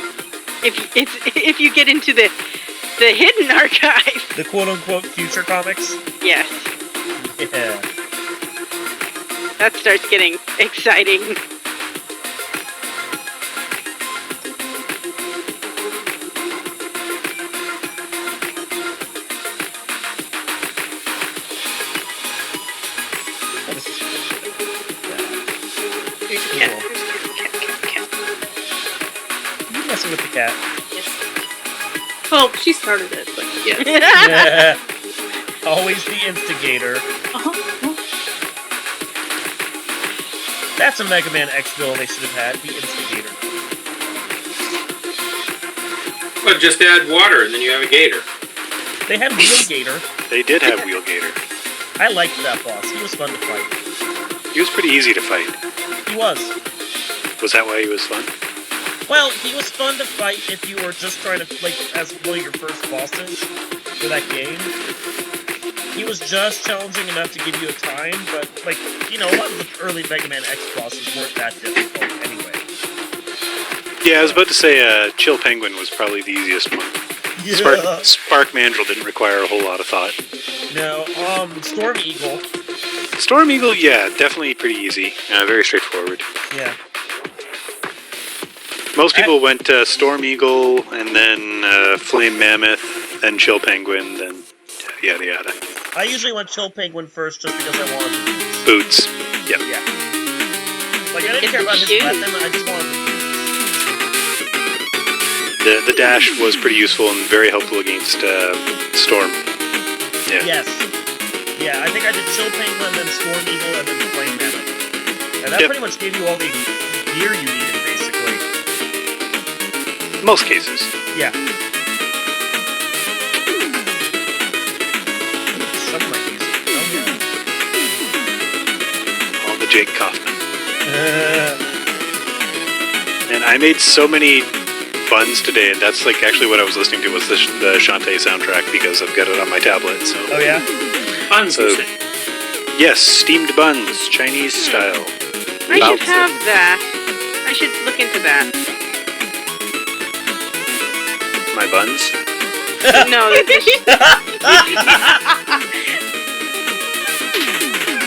if you get into the hidden archive. The quote-unquote future comics? Yes. Yeah. That starts getting exciting. Cat. You messing with the cat. Well, she started it, but yeah. Yeah. Always the instigator. That's a Mega Man X bill they should have had, the instigator. Well, just add water and then you have a gator. They had Wheel Gator. They did have Wheel Gator. I liked that boss. He was fun to fight. He was pretty easy to fight. He was. Was that why he was fun? Well, he was fun to fight if you were just trying to, like, as one of your first bosses for that game. He was just challenging enough to give you a time, but, like, you know, a lot of the early Mega Man X bosses weren't that difficult anyway. Yeah, I was about to say Chill Penguin was probably the easiest one. Yeah. Spark Mandrill didn't require a whole lot of thought. No, Storm Eagle. Storm Eagle, yeah, definitely pretty easy. Very straightforward. Yeah. Most people went Storm Eagle, and then Flame Mammoth, then Chill Penguin, then yada yada. I usually went Chill Penguin first just because I wanted the Boots. boots. Yep. Yeah. Like, I didn't care about his weapon, I just wanted the boots. The dash was pretty useful and very helpful against Storm. Yeah. Yes. Yeah, I think I did Chill Penguin, then Storm Eagle, and then Flame Mammoth. And that Yep. pretty much gave you all the gear you needed, basically. Most cases. Yeah. Some like these. Oh, yeah. All the Jake Kaufman. And I made so many buns today, and that's like actually what I was listening to was the Shantae soundtrack because I've got it on my tablet. So Oh, yeah? Buns, you So- say? yes, steamed buns, Chinese style. I About should have that. I should look into that. My buns. No,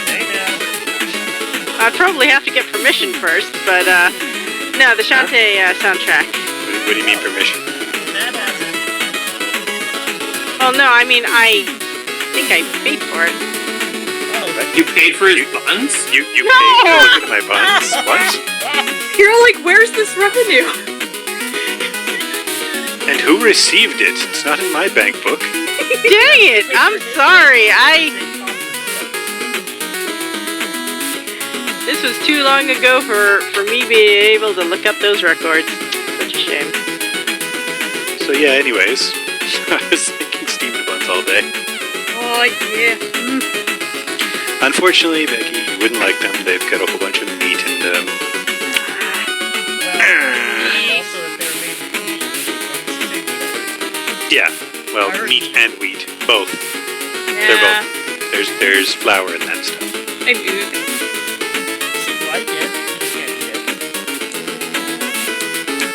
Hey, now. I'd probably have to get permission first, but no, the Shantae soundtrack. What do you mean permission? That has it. Well, no, I mean I think I paid for it. Oh, that You paid for his buns? You No! paid to look at my buns? What? You're like, where's this revenue? And who received it? It's not in my bank book. Dang it! I'm sorry. This was too long ago for me being able to look up those records. Such a shame. So yeah, anyways, I was making steamed buns all day. Oh, yeah. Unfortunately, Becky, you wouldn't like them. They've got a whole bunch of meat in them. also, if they're made with meat, Yeah, well, I heard- meat and wheat, both. They're Yeah. both. There's flour in that stuff. I do. you like it, you can't eat it.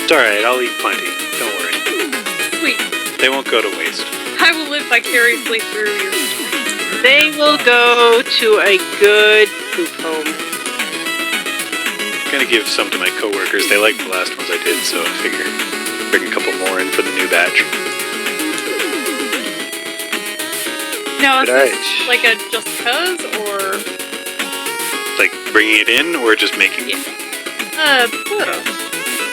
It's all right. I'll eat plenty. Don't worry. Sweet. They won't go to waste. I will live vicariously through your story. They will go to a good poop home. I'm gonna give some to my coworkers. They liked the last ones I did, so I figure bring a couple more in for the new batch. Now, is Right. this like a just cuz or Like bringing it in or just making Yeah.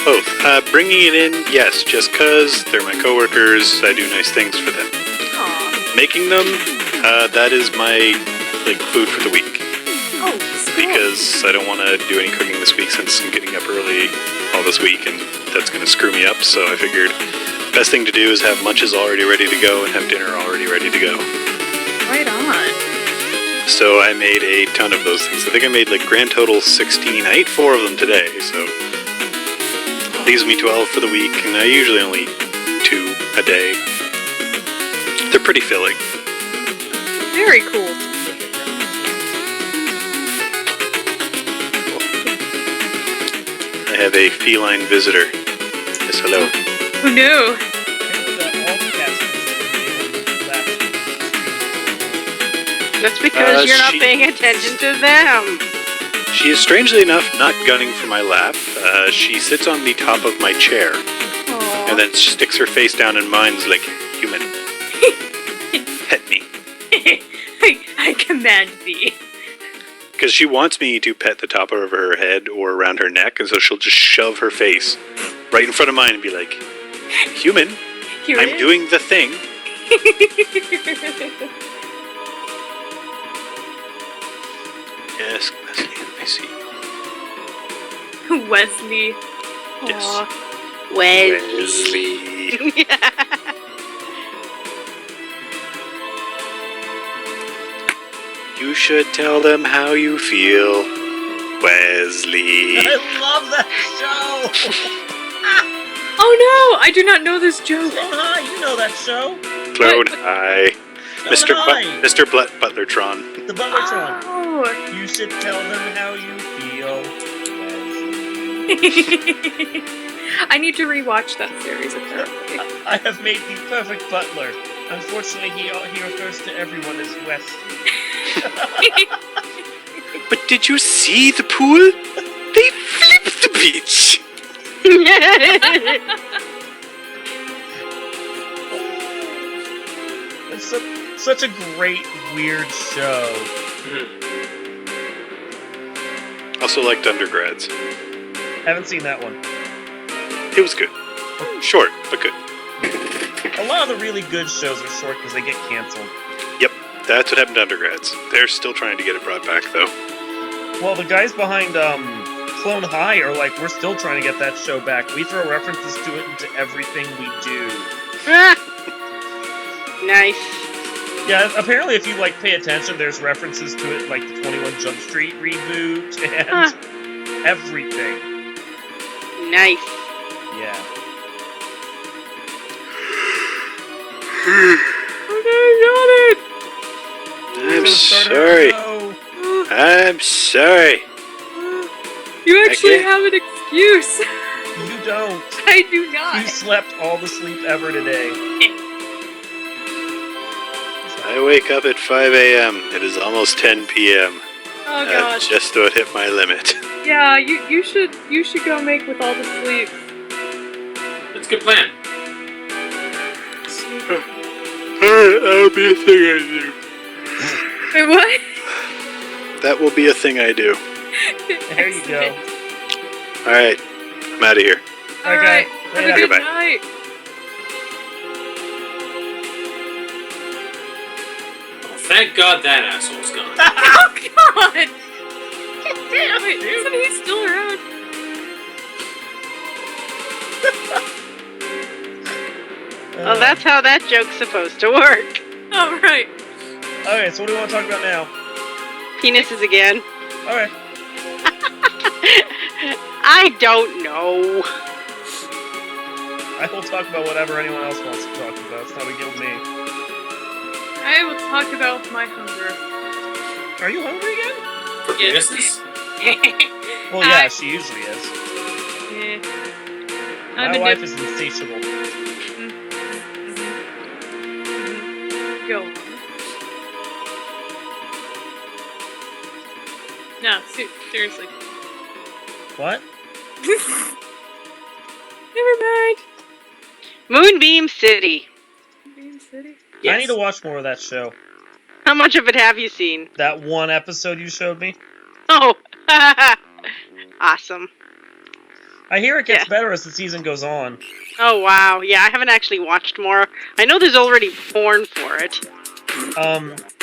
both? Bringing it in, yes, just 'cause they're my coworkers. I do nice things for them. Aw. Making them, that is my like food for the week. Oh, school. Because I don't want to do any cooking this week since I'm getting up early all this week, and that's going to screw me up. So I figured best thing to do is have lunches already ready to go and have dinner already ready to go. Right on. So I made a ton of those things. I think I made like grand total 16. I ate 4 of them today, so leaves me 12 for the week, and I usually only eat 2 a day. They're pretty filling. Very cool. I have a feline visitor. Yes, hello. Who knew? All the cats That's because you're not she- paying attention to them. She is strangely enough not gunning for my lap. She sits on the top of my chair Aww. and then sticks her face down in mine's like, human, pet me. I command thee. Because she wants me to pet the top of her head or around her neck, and so she'll just shove her face right in front of mine and be like, human, Here I'm it is. doing the thing. Yes, Wesley, I see. Wesley. Yes. Aw. Wesley. You should tell them how you feel, Wesley. I love that show! Oh no! I do not know this joke. Clone High, you know that show. Clone High. Mr. High. Mr. Butlertron. The Butlertron. Oh. You should tell them how you feel. I need to rewatch that series apparently. I have made the perfect butler. Unfortunately, he refers to everyone as Wesley. But did you see the pool? They flipped the beach. It's such a great, weird show. Also liked Undergrads. Haven't seen that one. It was good. Short, but good. A lot of the really good shows are short because they get canceled. Yep, That's what happened to undergrads. They're still trying to get it brought back, though. Well, the guys behind Clone High are like, we're still trying to get that show back. We throw references to it into everything we do. Ah! Nice. Yeah, apparently if you like pay attention, there's references to it, like the 21 Jump Street reboot and everything. Nice. Yeah. I'm sorry. I'm sorry. You actually can't- have an excuse. You don't. I do not. You slept all the sleep ever today. I wake up at 5 a.m. It is almost 10 p.m. Oh I god. just about hit my limit. Yeah, you should go make with all the sleep. That's a good plan. That'll be a thing I do. Wait, what? That will be a thing I do. There you go. Alright, I'm out of here. Alright, have a good Goodbye. night. Oh, thank God that asshole's gone. Oh god! Wait, isn't he still around? Well, that's how that joke's supposed to work. Oh, right. Okay, so what do we want to talk about now? Penises again. Alright. I don't know. I will talk about whatever anyone else wants to talk about. It's not a big deal to me. I will talk about my hunger. Are you hungry again? For penises? Well, yeah, she usually is. Yeah. My wife is insatiable. Go. No, seriously. What? Never mind. Moonbeam City. Bean City. I need to watch more of that show. How much of it have you seen? That one episode you showed me. Oh, awesome. I hear it gets Yeah. better as the season goes on. Oh, wow. Yeah, I haven't actually watched more. I know there's already porn for it.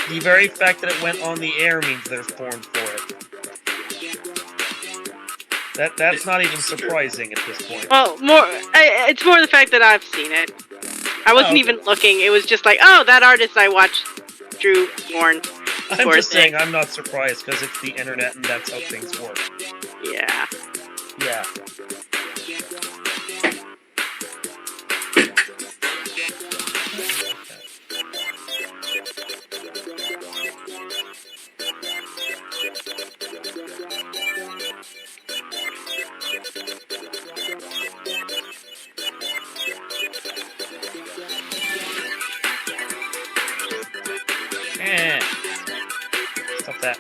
The very fact that it went on the air means there's porn for it. That's not even surprising at this point. Well, it's more the fact that I've seen it. I wasn't okay. even looking. It was just like, oh, that artist I watched drew porn. I'm Poor just thing. saying I'm not surprised because it's the internet and that's how things work. Yeah. Yeah. Stop that.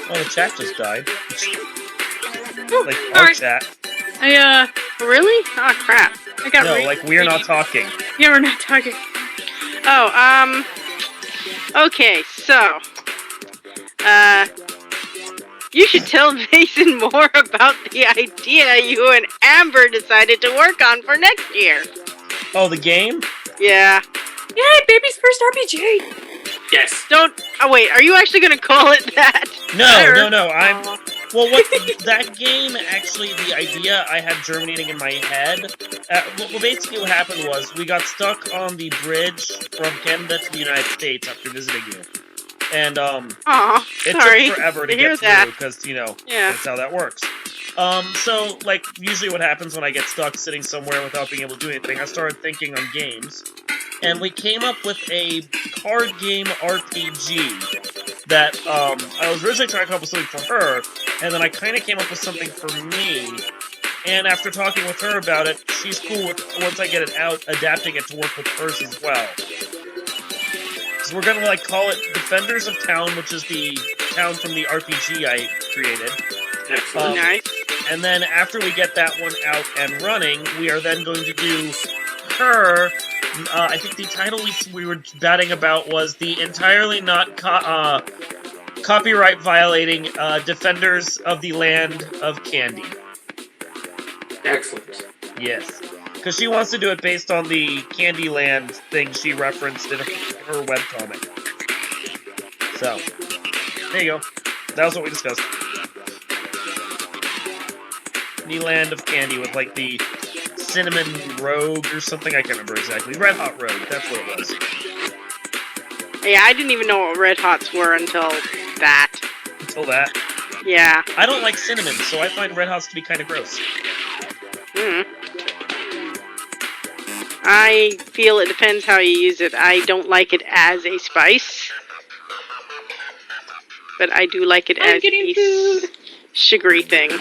Oh, the chat just died. Like, our Sorry. chat. Really? Oh, crap. I got No, like, we're not talking. Yeah, we're not talking. Oh, okay, so, you should tell Mason more about the idea you and Amber decided to work on for next year. Oh, the game? Yeah. Yay, baby's first RPG! Yes. Oh wait, are you actually gonna call it that? No, well, what, that game, actually, the idea I had germinating in my head, well, basically what happened was, we got stuck on the bridge from Canada to the United States after visiting you. And, Aw, it sorry took forever to hear get that. through, because, you know, Yeah. that's how that works. So, like, usually what happens when I get stuck sitting somewhere without being able to do anything, I started thinking on games, and we came up with a card game RPG that, I was originally trying to come up with something for her, and then I kind of came up with something for me, and after talking with her about it, she's cool with, once I get it out, adapting it to work with hers as well. So we're gonna, like, call it Defenders of Town, which is the town from the RPG I created. Excellent. Nice. And then after we get that one out and running, we are then going to do her. I think the title we were batting about was the entirely not copyright violating Defenders of the Land of Candy. Excellent. Yes. Because she wants to do it based on the Candyland thing she referenced in her webcomic. So, there you go. That was what we discussed. The Land of Candy with, like, the Cinnamon Rogue or something. I can't remember exactly. Red Hot Rogue. That's what it was. Yeah, I didn't even know what Red Hots were until that. Until that. Yeah. I don't like cinnamon, so I find Red Hots to be kind of gross. I feel it depends how you use it. I don't like it as a spice. But I do like it as a sugary thing.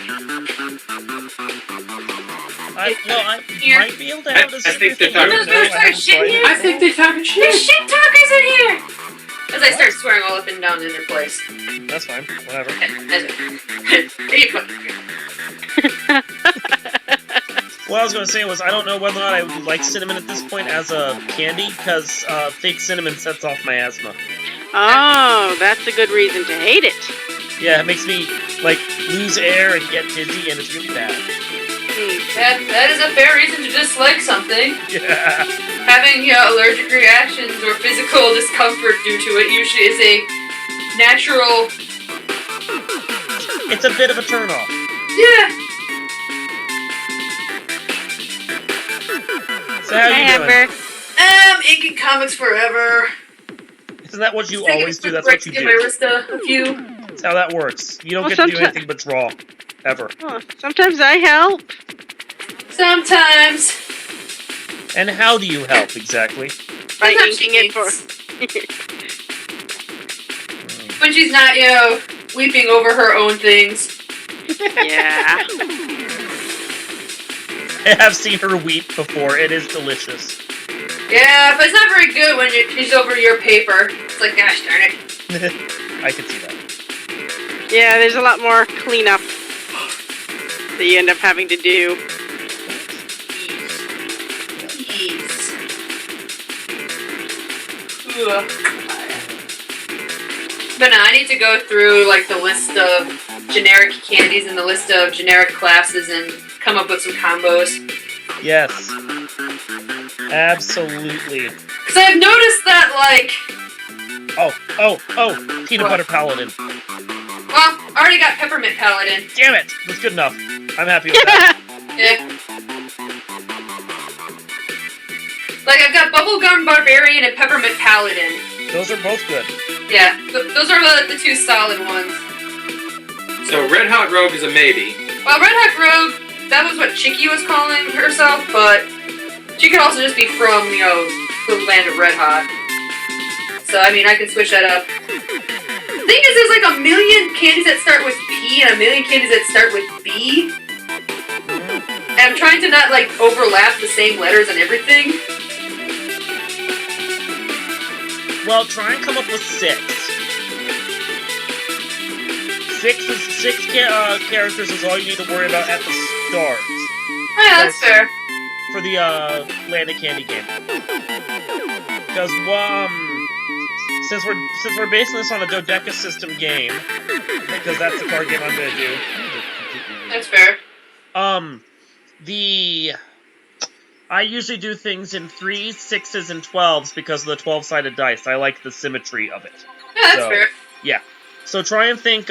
I might be able to have this. I think they're thing. talking I think they're talking shit. There's shit talkers in here! As I start swearing all up and down in their place. That's fine. Whatever. What I was going to say was I don't know whether or not I like cinnamon at this point as a candy, because fake cinnamon sets off my asthma. Oh, that's a good reason to hate it. Yeah, it makes me, like, lose air and get dizzy, and it's really bad. That is a fair reason to dislike something. Yeah. Having allergic reactions or physical discomfort due to it usually is a natural... It's a bit of a turnoff. Yeah. So how you doing? Inking comics forever. Isn't that what you always do? That's what you give my do. wrist a few. That's how that works. You don't Well, get to do anything but draw. Ever. Oh, sometimes I help. Sometimes. And how do you help, exactly? By Sometimes inking she it for... When she's not, weeping over her own things. Yeah. I have seen her weep before. It is delicious. Yeah, but it's not very good when she's over your paper. It's like, gosh darn it. I can see that. Yeah, there's a lot more cleanup that you end up having to do. Jeez. Ugh. But no, I need to go through like the list of generic candies and the list of generic classes and come up with some combos. Yes. Absolutely. Because I've noticed that, like... Oh, peanut butter paladin. Well, I already got peppermint paladin. Damn it! That's good enough. I'm happy with that. Yeah. Like, I've got bubblegum barbarian and peppermint paladin. Those are both good. Yeah, those are the two solid ones. So Red Hot Rogue is a maybe. Well, Red Hot Rogue, that was what Chicky was calling herself, but she could also just be from, the land of Red Hot. So, I mean, I can switch that up. The thing is, there's like a million candies that start with P and a million candies that start with B. And I'm trying to not, like, overlap the same letters and everything. Well, try and come up with 6. Six characters is all you need to worry about at the start. Yeah, that's fair. For the Land of Candy game. Because since we're basing this on a dodeca system game, because that's the card game I'm gonna do. That's fair. I usually do things in 3s, 6s, and 12s because of the 12-sided dice. I like the symmetry of it. Yeah, that's fair. Yeah. So try and think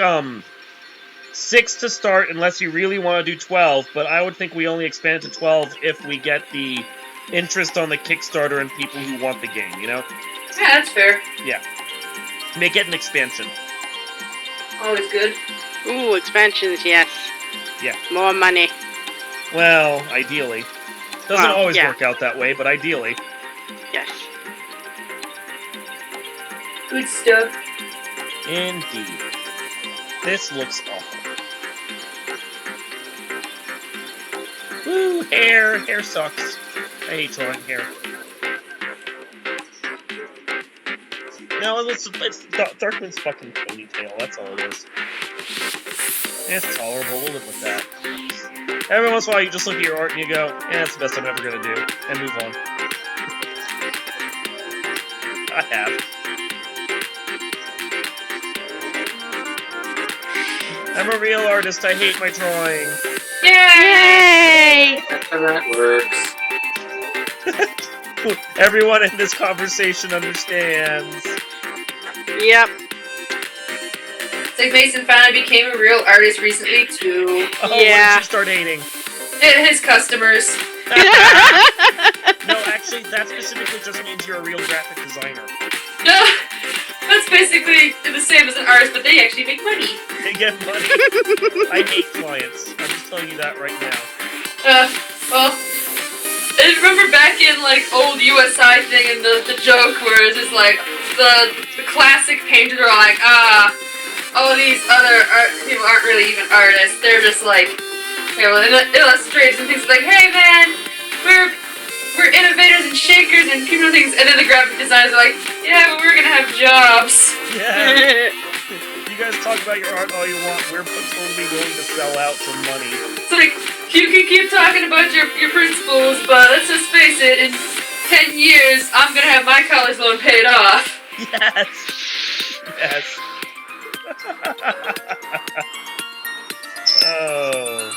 6 to start unless you really want to do 12, but I would think we only expand to 12 if we get the interest on the Kickstarter and people who want the game, Yeah, that's fair. Yeah. Make it an expansion. Always good. Ooh, expansions, yes. Yeah. More money. Well, ideally. Doesn't Well, always yeah. work out that way, but ideally. Yes. Good stuff. Indeed. This looks awful. Ooh, hair. Hair sucks. I hate drawing hair. No, it's Darkmoon's fucking ponytail. That's all it is. It's tolerable. We'll live with that. Every once in a while, you just look at your art and you go, "Yeah, that's the best I'm ever gonna do," and move on. I have. I'm a real artist. I hate my drawing. Yay! Yay! That's how that works. Everyone in this conversation understands. Yep. It's like Mason finally became a real artist recently too. Oh, Yeah. when did you start hating? His customers. No, actually, that specifically just means you're a real graphic designer. No, that's basically the same as an artist, but they actually make money. They get money. I hate clients. I'm just telling you that right now. Well, I remember back in like old USI thing and the joke where it's just like the classic painters are like, all these other people aren't really even artists. They're just like, illustrators and things like, hey man, we're innovators and shakers and people do things, and then the graphic designers are like, yeah, but we're gonna have jobs. Yeah. You guys talk about your art all you want. We're totally willing to sell out for money. It's like, you can keep talking about your principles, but let's just face it, in 10 years, I'm gonna have my college loan paid off. Yes. Yes. Oh.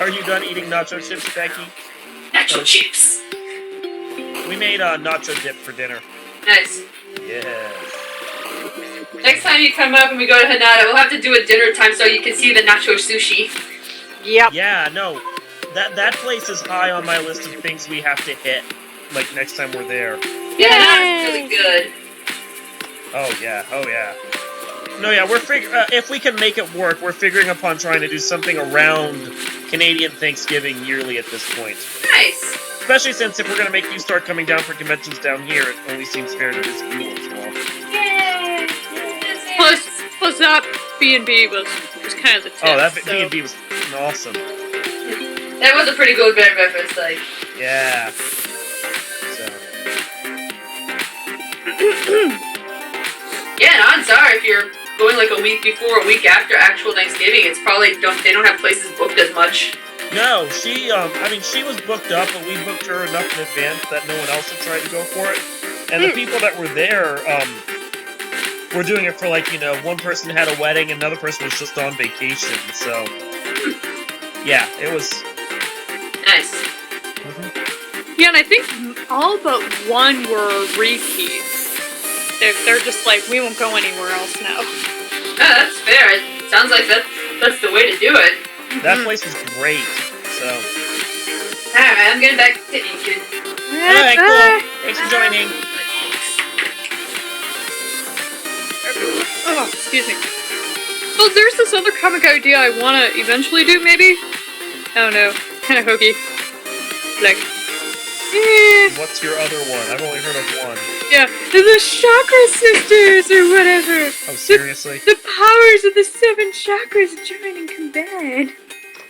Are you done eating nacho chips, Becky? Nacho chips. We made nacho dip for dinner. Nice. Yes. Next time you come up and we go to Hanada, we'll have to do a dinner time so you can see the nacho sushi. Yep. Yeah, no. That place is high on my list of things we have to hit, like, next time we're there. Yeah, that's really good. Oh, yeah. Oh, yeah. No, yeah, we're if we can make it work, we're figuring upon trying to do something around Canadian Thanksgiving yearly at this point. Nice. Especially since if we're going to make you start coming down for conventions down here, it only seems fair to visit you once in a while. Yay! Plus that B&B was kind of the tip. Oh, that so. B&B was awesome. That was a pretty good band reference, like. Yeah. So. Yeah, no, I'm sorry if you're going like a week before, a week after actual Thanksgiving. It's probably they don't have places booked as much. No, she was booked up, but we booked her enough in advance that no one else had tried to go for it. And the people that were there, were doing it for one person had a wedding, and another person was just on vacation, so. Yeah, it was. Nice. Yeah, and I think all but one were repeats. They're just like, we won't go anywhere else now. Oh, that's fair. It sounds like that's the way to do it. That place was great, so. Alright, I'm getting back to Incan. Alright, cool. Thanks for joining. Oh, excuse me. Well, there's this other comic idea I want to eventually do, maybe? I don't know. Kind of hokey. Like, What's your other one? I've only heard of one. yeah, the Chakra Sisters or whatever. Oh, seriously? The powers of the 7 chakras join and combine.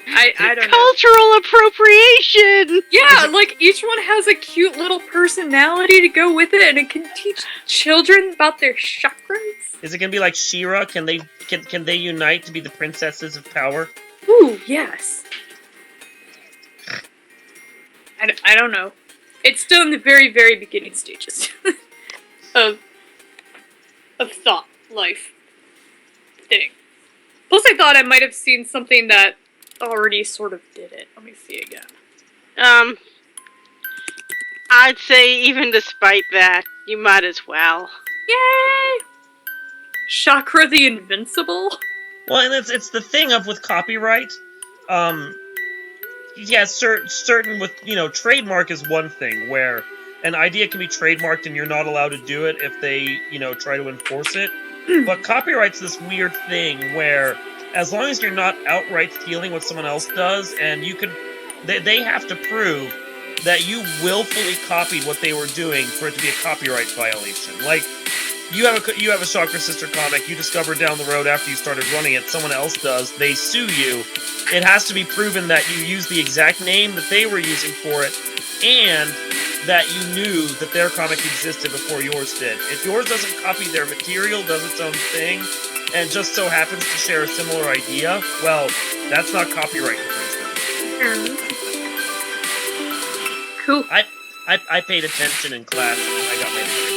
I don't know. Cultural appropriation! Yeah, like each one has a cute little personality to go with it, and it can teach children about their chakras. Is it gonna be like She-Ra? Can they unite to be the princesses of power? Ooh, yes. I don't know. It's still in the very, very beginning stages of thought life thing. Plus, I thought I might have seen something that already sort of did it. Let me see again. I'd say even despite that, you might as well. Yay! Chakra the Invincible? Well, and it's the thing of with copyright. Yeah, certain with trademark is one thing where an idea can be trademarked and you're not allowed to do it if they try to enforce it. But copyright's this weird thing where as long as you're not outright stealing what someone else does, and they have to prove that you willfully copied what they were doing for it to be a copyright violation. Like, you have a Chakra Sister comic you discovered down the road after you started running it, someone else does, they sue you. It has to be proven that you used the exact name that they were using for it, and that you knew that their comic existed before yours did. If yours doesn't copy their material, does its own thing, and just so happens to share a similar idea, well, that's not copyright infringement. Cool. I paid attention in class and I got my degree.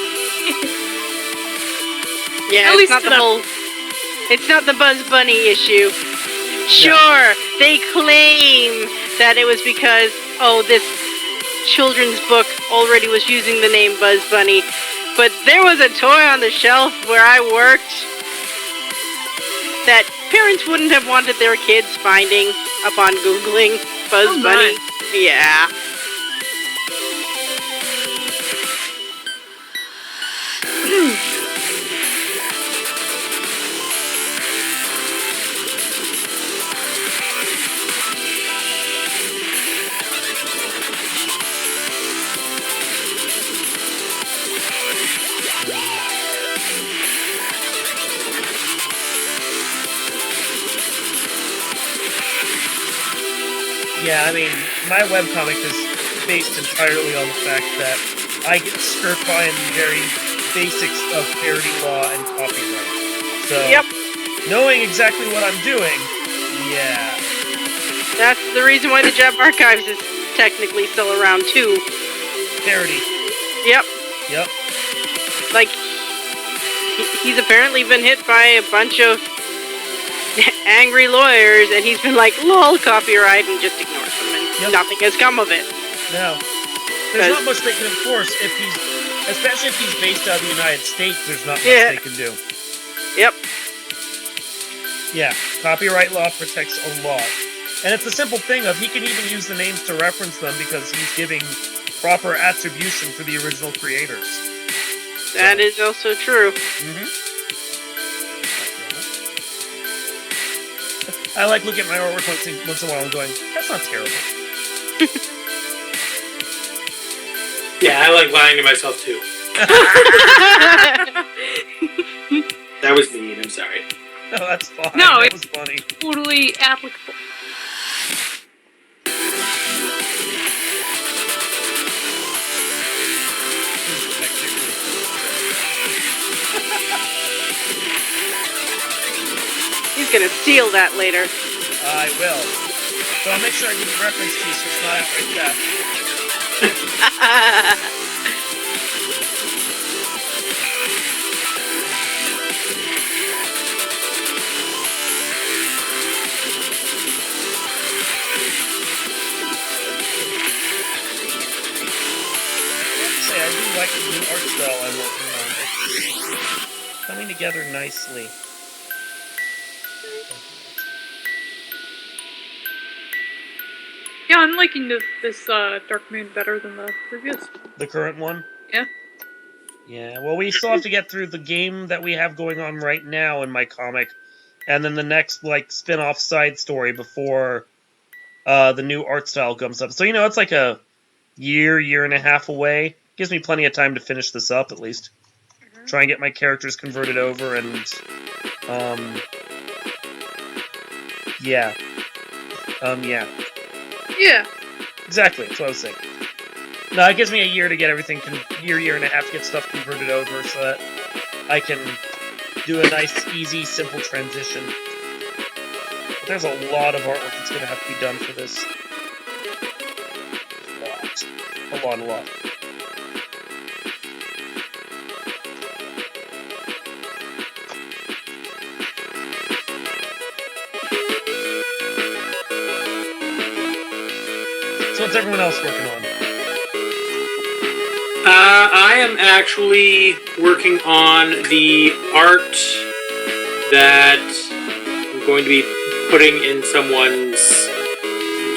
Yeah, At it's least not the enough. whole. It's not the Buzz Bunny issue. Sure, they claim that it was because this children's book already was using the name Buzz Bunny, but there was a toy on the shelf where I worked that parents wouldn't have wanted their kids finding upon Googling Buzz Oh, Bunny. my. Yeah. Yeah, I mean, my webcomic is based entirely on the fact that I get skirt by in the very basics of parody law and copyright. So, Yep. knowing exactly what I'm doing, yeah. That's the reason why the Jab Archives is technically still around too. Parody. Yep. Yep. Like, he's apparently been hit by a bunch of angry lawyers, and he's been like, lol, copyright, and just ignores them, and Yep. nothing has come of it. No. There's not much they can enforce especially if he's based out of the United States, there's not much they can do. Yep. Yeah, copyright law protects a lot. And it's a simple thing of he can even use the names to reference them because he's giving proper attribution for the original creators. That is also true. I like looking at my artwork once in a while and going, that's not terrible. Yeah, I like lying to myself too. That was mean, I'm sorry. No, that's fine. No, that it- was funny. Totally applicable. He's gonna steal that later. I will. So I'll make sure I give you reference to so it's not outright theft. I do like the new art style I'm working on. It's coming together nicely. Yeah, I'm liking this Darkmoon better than the previous. The current one? Yeah. Yeah, well, we still have to get through the game that we have going on right now in my comic, and then the next, like, spin-off side story before the new art style comes up. So, you know, it's like a year and a half away. Gives me plenty of time to finish this up, at least. Try and get my characters converted over, and, yeah. Yeah. Yeah. Exactly, that's what I was saying. No, it gives me a year to get everything, year and a half to get stuff converted over so that I can do a nice, easy, simple transition. But there's a lot of artwork that's going to have to be done for this. A lot. So what's everyone else working on? I am actually working on the art that I'm going to be putting in someone's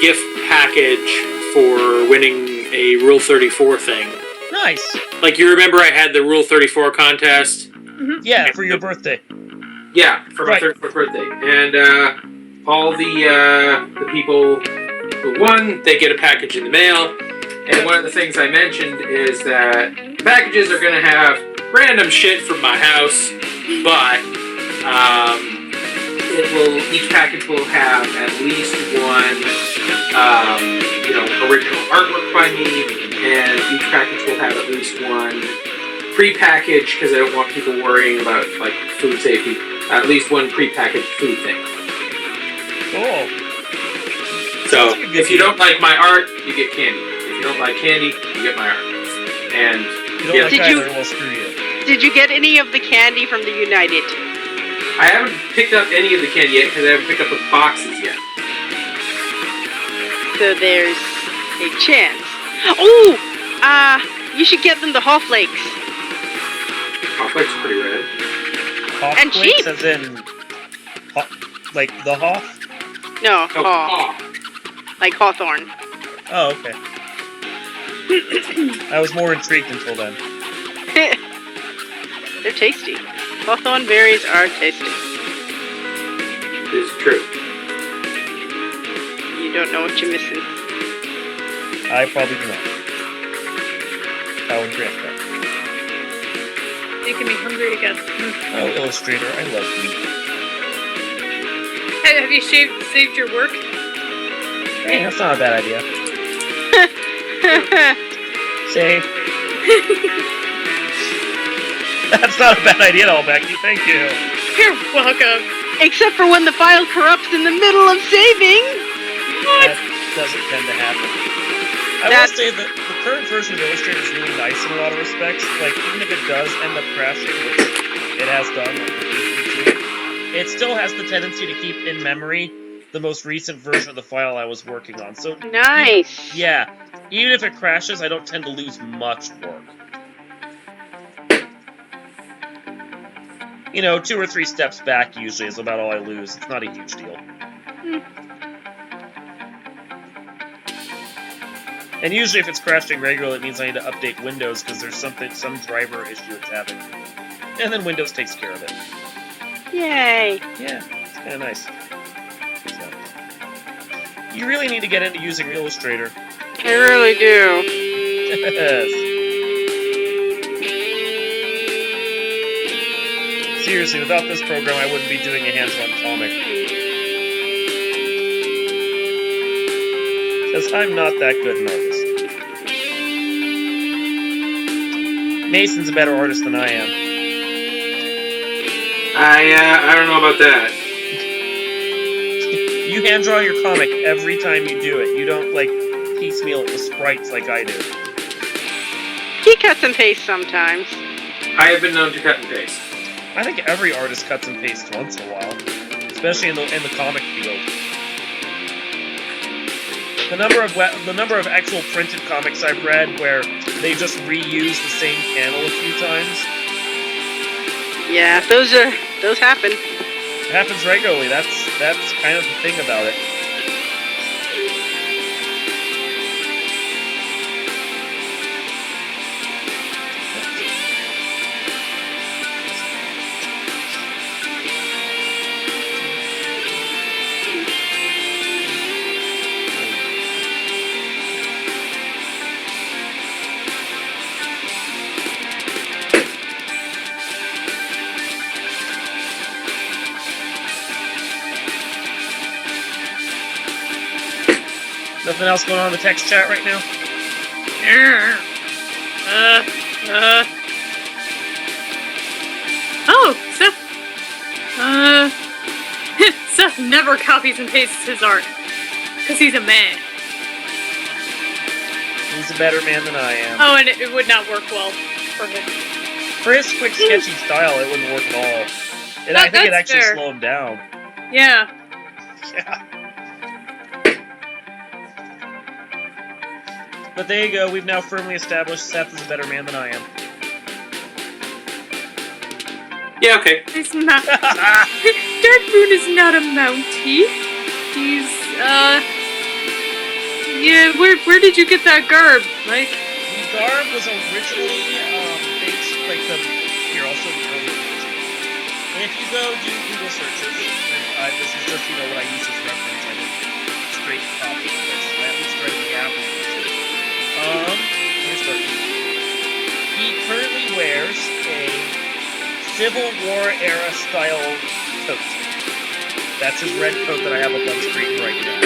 gift package for winning a Rule 34 thing. Nice! Like, you remember I had the Rule 34 contest? Yeah, for your birthday. Yeah, for my Right. 34th birthday. And all the people who won, they get a package in the mail. And one of the things I mentioned is that the packages are going to have random shit from my house, but each package will have at least one, original artwork by me, and each package will have at least one pre-packaged, because I don't want people worrying about like food safety. At least one pre-packaged food thing. Cool. So if you don't like my art, you get candy. If You don't buy candy, you get my art. And You don't yeah, like Did either, you- well, screw you. Did you get any of the candy from the United? I haven't picked up any of the candy yet because I haven't picked up the boxes yet. So there's a chance. Oh! You should get them the Hall Flakes. Hot Flakes are pretty red. Hoff And flakes cheap. as in... like the Hoff? No, Oh, Haw. Like Hawthorne. Oh, okay. I was more intrigued until then. They're tasty. Hawthorne berries are tasty. This is true. You don't know what you're missing. I probably do not. I would grant that. Making me hungry again. Oh, Illustrator, I love you. Have you saved your work? Hey, that's not a bad idea. Save. That's not a bad idea at all, Becky. Thank you. You're welcome. Except for when the file corrupts in the middle of saving. That doesn't tend to happen. I will That's- say that the current version of Illustrator is really nice in a lot of respects. Like, even if it does end up crashing, which it has done, it still has the tendency to keep in memory the most recent version of the file I was working on. So, Nice. yeah, even if it crashes, I don't tend to lose much work. You know, 2 or 3 steps back usually is about all I lose. It's not a huge deal. And usually if it's crashing regularly, it means I need to update Windows because there's some driver issue it's having. And then Windows takes care of it. Yay. Yeah, it's kind of nice. So, you really need to get into using Illustrator. I really do. Yes. Seriously, without this program, I wouldn't be doing a hands-on comic. Because I'm not that good an artist. Mason's a better artist than I am. I don't know about that. You hand draw your comic every time you do it. You don't, like, piecemeal it with sprites like I do. He cuts and pastes sometimes. I have been known to cut and paste. I think every artist cuts and pastes once in a while. Especially in the comic field. The number of actual printed comics I've read where they just reuse the same panel a few times. Yeah, those happen. It happens regularly. That's kind of the thing about it. Nothing else going on in the text chat right now? Oh, Seth. Seth never copies and pastes his art. Because he's a man. He's a better man than I am. Oh, and it would not work well for him. For his quick, sketchy style, it wouldn't work at all. And I think it'd That's actually fair. slow him down. Yeah. Yeah. But there you go, we've now firmly established Seth is a better man than I am. Yeah, okay. He's not. Darkmoon is not a Mountie. He's, yeah, where did you get that garb, Mike? The garb was originally, based, like, here, I'll show the earlier version. And if you go do Google searches, and this is just, what I use as reference, I didn't straight copy this. I at least read the Apple version. Here's Darkmoon. He currently wears a Civil War era style coat. That's his red coat that I have up on screen right now.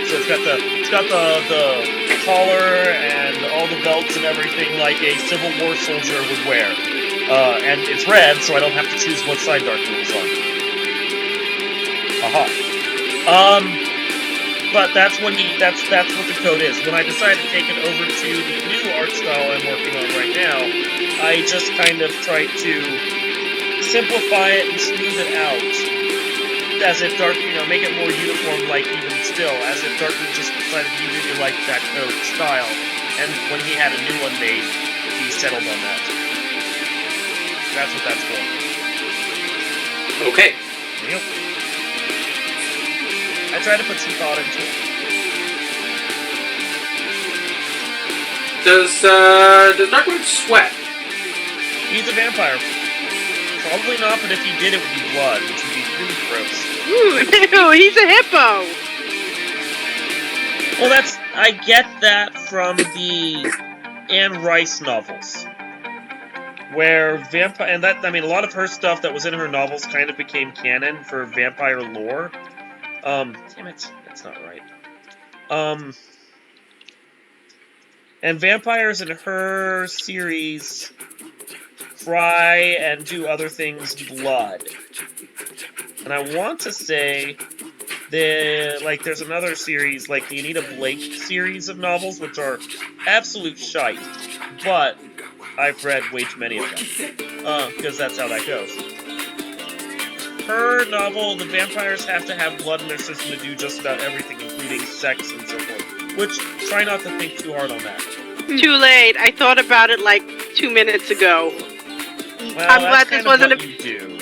So it's got the collar and all the belts and everything like a Civil War soldier would wear. And it's red, so I don't have to choose what side Darkmoon is on. Aha. But that's what the code is. When I decided to take it over to the new art style I'm working on right now, I just kind of tried to simplify it and smooth it out, as if make it more uniform. Like even still, as if Darkmoon just decided he really liked that code style, and when he had a new one made, he settled on that. That's what that's for. Okay. Yep. I try to put some thought into it. Does Darkmoon sweat? He's a vampire. Probably not, but if he did, it would be blood, which would be really gross. Ooh, he's a hippo. Well, I get that from the Anne Rice novels, where a lot of her stuff that was in her novels kind of became canon for vampire lore. Damn it, that's not right. And vampires in her series cry and do other things blood. And I want to say there's another series, like the Anita Blake series of novels, which are absolute shite, but I've read way too many of them, because that's how that goes. Her novel, the vampires have to have blood in their system to do just about everything, including sex and so forth, which, try not to think too hard on that. Too late. I thought about it like 2 minutes ago. Well, I'm glad this wasn't you do.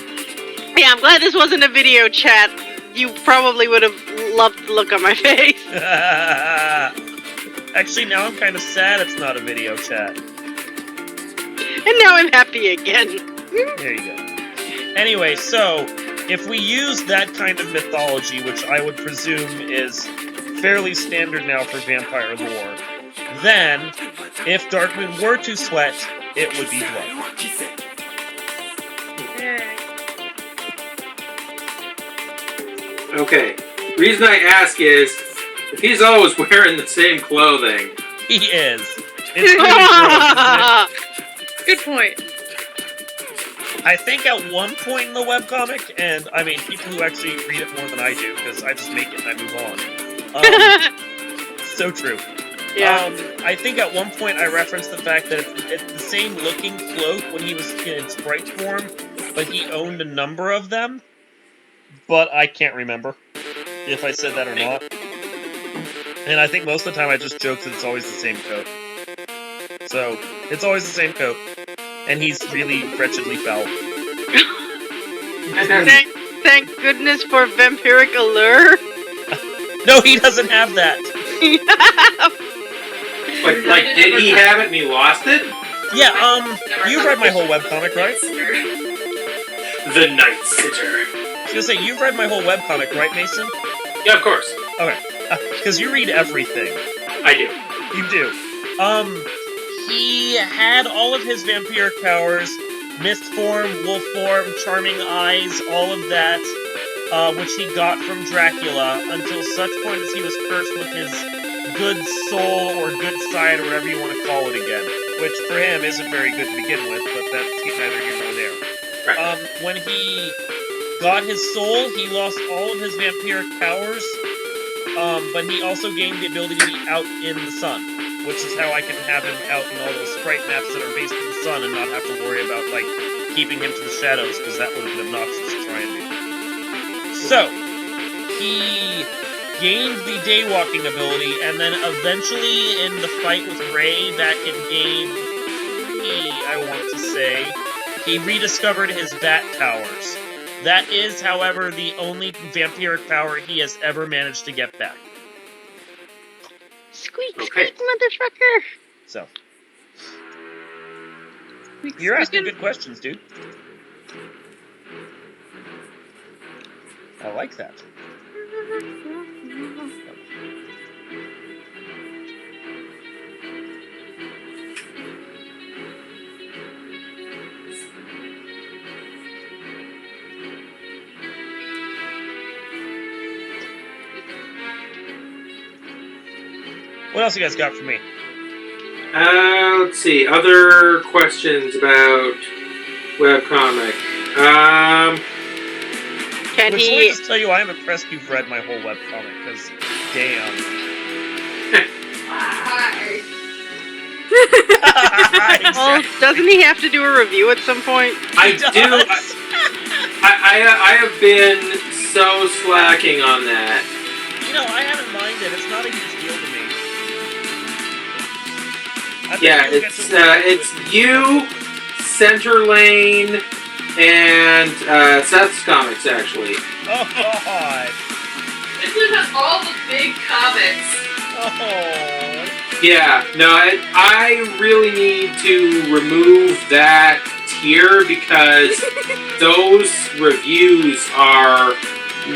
Yeah, I'm glad this wasn't a video chat. You probably would have loved to look on my face. Actually, now I'm kind of sad it's not a video chat. And now I'm happy again. There you go. Anyway, so, if we use that kind of mythology, which I would presume is fairly standard now for vampire lore, then, if Darkmoon were to sweat, it would be blood. Okay. Reason I ask is, if he's always wearing the same clothing. He is. It's really gross, isn't it? Good point. I think at one point in the webcomic, and I mean, people who actually read it more than I do, because I just make it and I move on. So true. Yeah. I think at one point I referenced the fact that it's the same looking cloak when he was in sprite form, but he owned a number of them. But I can't remember if I said that or not. And I think most of the time I just joke that it's always the same coat. So, it's always the same coat. And he's really wretchedly foul. Thank goodness for vampiric allure. No, he doesn't have that. But, did he have it and he lost it? Yeah, you've read my whole webcomic, right? The Night Sitter. I was gonna say, you've read my whole webcomic, right, Mason? Yeah, of course. Okay. Because you read everything. I do. You do. He had all of his vampiric powers, mist form, wolf form, charming eyes, all of that, which he got from Dracula, until such point as he was cursed with his good soul, or good side, or whatever you want to call it again. Which, for him, isn't very good to begin with, but that's neither here nor there. Right. When he got his soul, he lost all of his vampiric powers, but he also gained the ability to be out in the sun, which is how I can have him out in all those sprite maps that are based in the sun and not have to worry about, keeping him to the shadows, because that would have been obnoxious to try and do. So, he gained the daywalking ability, and then eventually in the fight with Ray back in game 3, I want to say, he rediscovered his bat powers. That is, however, the only vampiric power he has ever managed to get back. Squeak, Okay. squeak, motherfucker. So, you're asking good questions, dude. I like that. What else you guys got for me? Let's see. Other questions about webcomic. Can Which, let me he? just tell you, I am impressed you've read my whole webcomic, because, damn. Hi. Well, doesn't he have to do a review at some point? I He do. does. I have been so slacking on that. You know, I haven't minded. It's not a huge deal to me. I bet Yeah, you'll get to it's you, Center Lane, and Seth's comics actually. Oh, God. This one has all the big comics. Oh. Yeah, no, I really need to remove that tier because those reviews are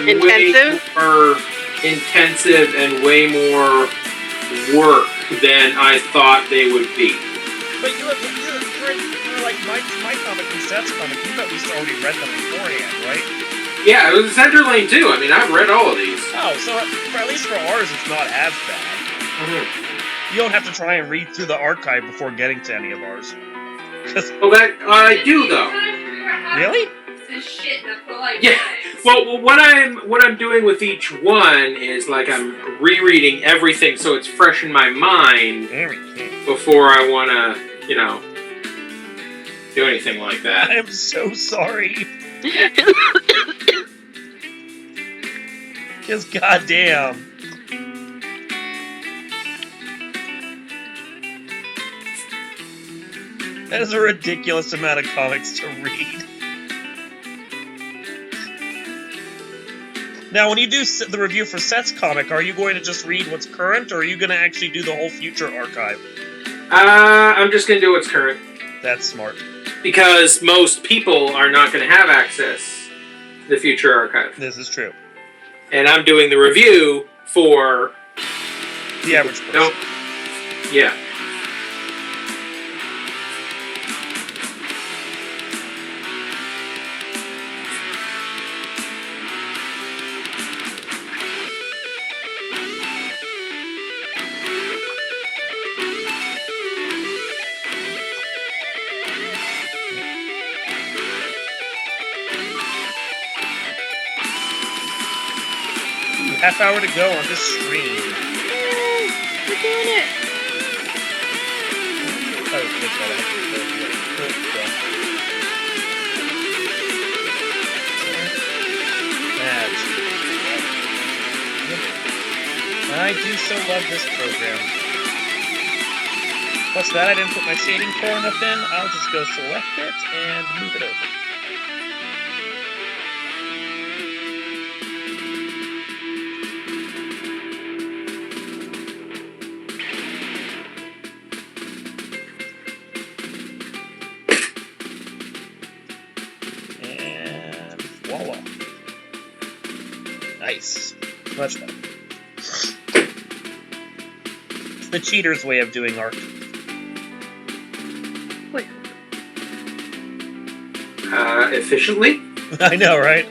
Intensive? way more intensive and way more work than I thought they would be. But you're like my comic and Seth's comic, you've at least already read them beforehand, right? Yeah, it was Center Lane too. I mean, I've read all of these. Oh, so at least for ours, it's not as bad. You don't have to try and read through the archive before getting to any of ours. Well, that I do though. Really? This shit in a polite Yeah. way. Well, what I'm doing with each one is like I'm rereading everything so it's fresh in my mind There we go. before I want to, do anything like I that. am so sorry. Because goddamn. That is a ridiculous amount of comics to read. Now, when you do the review for Seth's comic, are you going to just read what's current, or are you going to actually do the whole future archive? I'm just gonna do what's current That's smart. because most people are not going to have access to the future archive, This is true. and I'm doing the review for The average person. no, yeah. Half hour to go on this stream. We're doing it. Oh, that's all I have to do. I do so love this program. Plus that, I didn't put my shading far enough in. I'll just go select it and move it over. And voila. Nice. Much better. It's the cheater's way of doing art. Wait. Efficiently. I know, right?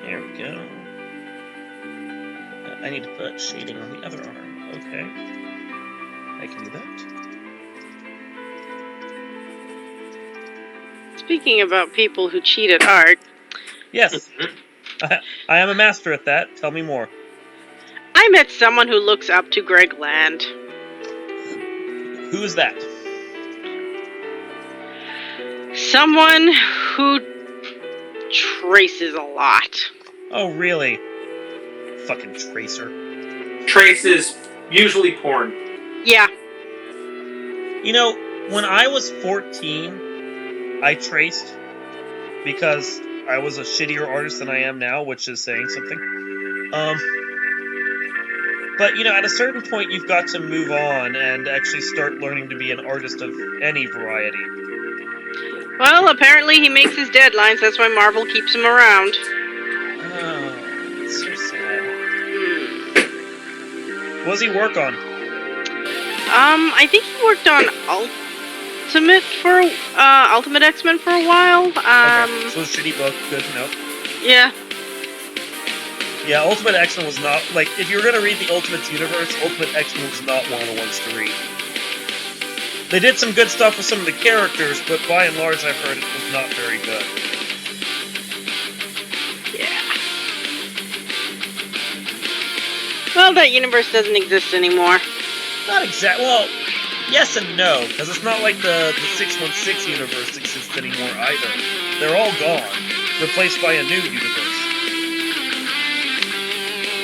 There we go. I need to put shading on the other arm. Okay. I can do that. Speaking about people who cheat at art, Yes. I am a master at that. Tell me more. I met someone who looks up to Greg Land. Who is that? Someone who traces a lot. Oh, really? Fucking tracer. Traces usually porn. Yeah. You know, when I was 14, I traced because I was a shittier artist than I am now, which is saying something. But, you know, at a certain point, you've got to move on and actually start learning to be an artist of any variety. Well, apparently he makes his deadlines. That's why Marvel keeps him around. Oh, it's so sad. Hmm. What does he work on? I think he worked on Ultimate X-Men for a while. Okay, so a shitty book. Good to know. Yeah. Yeah, Ultimate X-Men was not, like, if you were going to read the Ultimate Universe, Ultimate X-Men was not one of the ones to read. They did some good stuff with some of the characters, but by and large, I've heard it was not very good. Yeah. Well, that universe doesn't exist anymore. Not exactly. Well, yes and no, because it's not like the 616 universe exists anymore either. They're all gone, replaced by a new universe.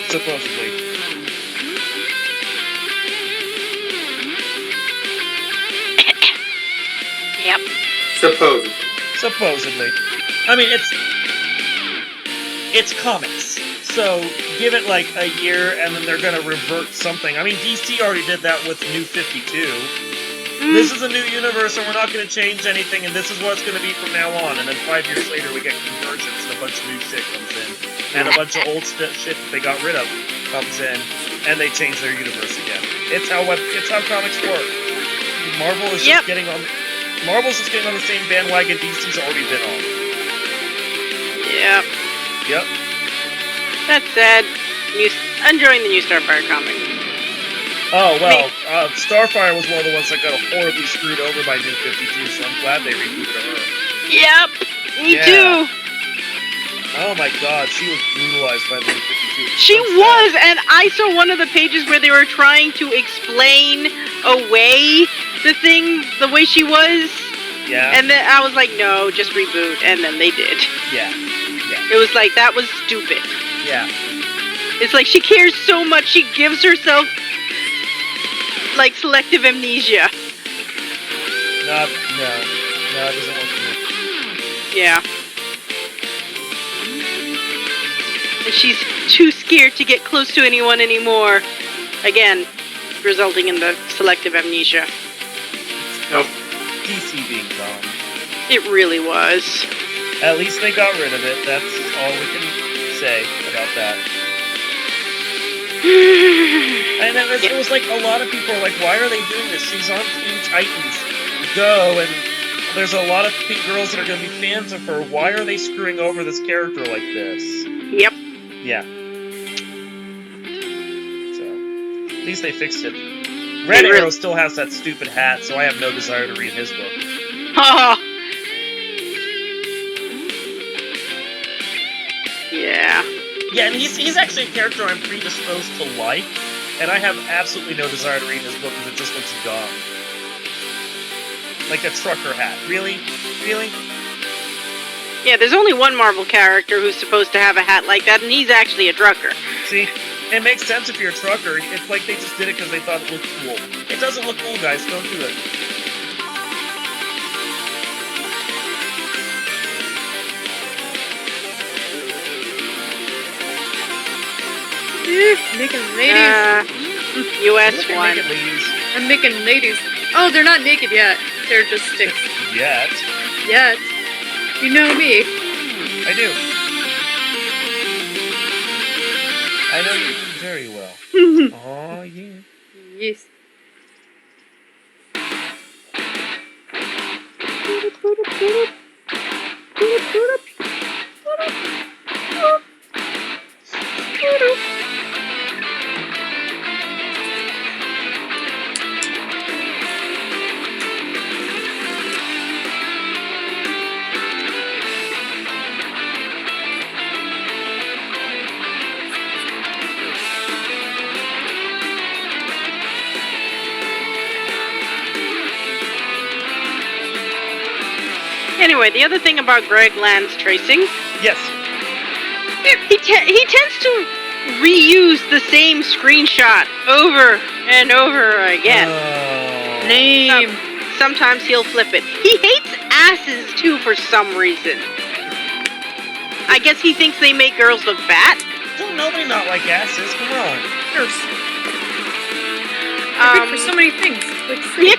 Supposedly. Yep. Supposedly. I mean, it's comics. So give it like a year, and then they're gonna revert something. I mean, DC already did that with New 52. This is a new universe, and we're not gonna change anything, and this is what it's gonna be from now on. And then 5 years later, we get Convergence, and a bunch of new shit comes in, and a bunch of old shit that they got rid of comes in, and they change their universe again. It's how comics work. Marvel's just getting on the same bandwagon DC's already been on. Yep. Yep. That's sad. Enjoying the new Starfire comic. Oh, well, Starfire was one of the ones that got horribly screwed over by New 52, so I'm glad they rebooted her. Yep. Me too. Oh my god, she was brutalized by the New 52. She was, and I saw one of the pages where they were trying to explain away the thing, the way she was. Yeah. And then I was like, no, just reboot, and then they did. Yeah. It was like, that was stupid. Yeah. It's like, she cares so much, she gives herself, like, selective amnesia. No, it doesn't work for me. Yeah. And she's too scared to get close to anyone anymore. Again, resulting in the selective amnesia. Nope. DC being gone. It really was. At least they got rid of it. That's all we can say about that. And then it was like a lot of people are like, why are they doing this? She's on Teen Titans Go, and there's a lot of girls that are going to be fans of her. Why are they screwing over this character like this? Yep. Yeah. So, at least they fixed it. Red Arrow still has that stupid hat, so I have no desire to read his book. Yeah. Yeah, and he's actually a character I'm predisposed to like, and I have absolutely no desire to read his book because it just looks dumb. Like a trucker hat. Really? Really? Yeah, there's only one Marvel character who's supposed to have a hat like that, and he's actually a trucker. See? It makes sense if you're a trucker. It's like they just did it because they thought it looked cool. It doesn't look cool, guys. Don't do it. Making ladies. US Look at one. naked ladies. I'm making ladies. Oh, they're not naked yet. They're just sticks. Yet. Yet. You know me. I do. I know you very well. Aw, yeah. Yes. Anyway, the other thing about Greg Land's tracing, Yes. he tends to reuse the same screenshot over and over again. Oh. Name. Sometimes he'll flip it. He hates asses too for some reason. I guess he thinks they make girls look fat. Don't nobody not like asses. Come on. Gross. They're good for so many things. Like Yeah.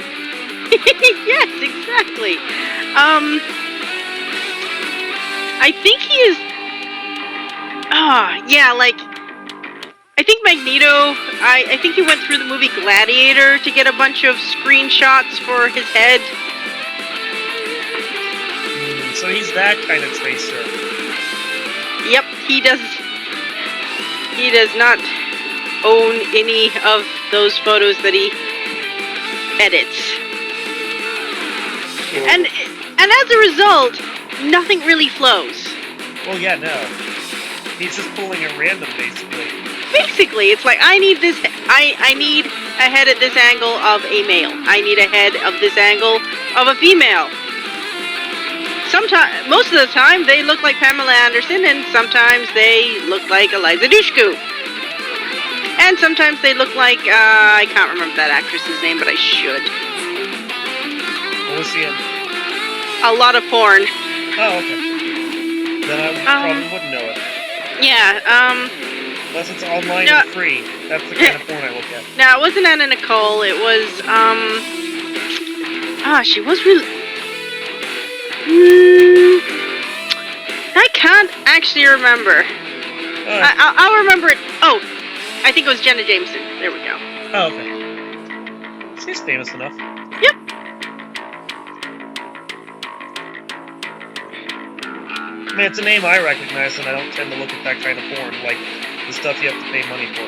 Yes, exactly. I think he is. Yeah, like. I think Magneto. I think he went through the movie Gladiator to get a bunch of screenshots for his head. So he's that kind of tracer. Yep, he does. He does not own any of those photos that he edits. And as a result, nothing really flows. Well, yeah, no. He's just pulling at random, basically. Basically, it's like I need this. I need a head at this angle of a male. I need a head of this angle of a female. Sometimes, most of the time, they look like Pamela Anderson, and sometimes they look like Eliza Dushku. And sometimes they look like I can't remember that actress's name, but I should. What was she in? A lot of porn. Oh, okay. Then I probably wouldn't know it. Yeah. Unless it's online No. and free. That's the kind of porn I look at. No, it wasn't Anna Nicole. It was she was really. I can't actually remember. I'll remember it. Oh, I think it was Jenna Jameson. There we go. Oh, okay. She's famous enough. Yep. I mean, it's a name I recognize, and I don't tend to look at that kind of porn, like the stuff you have to pay money for.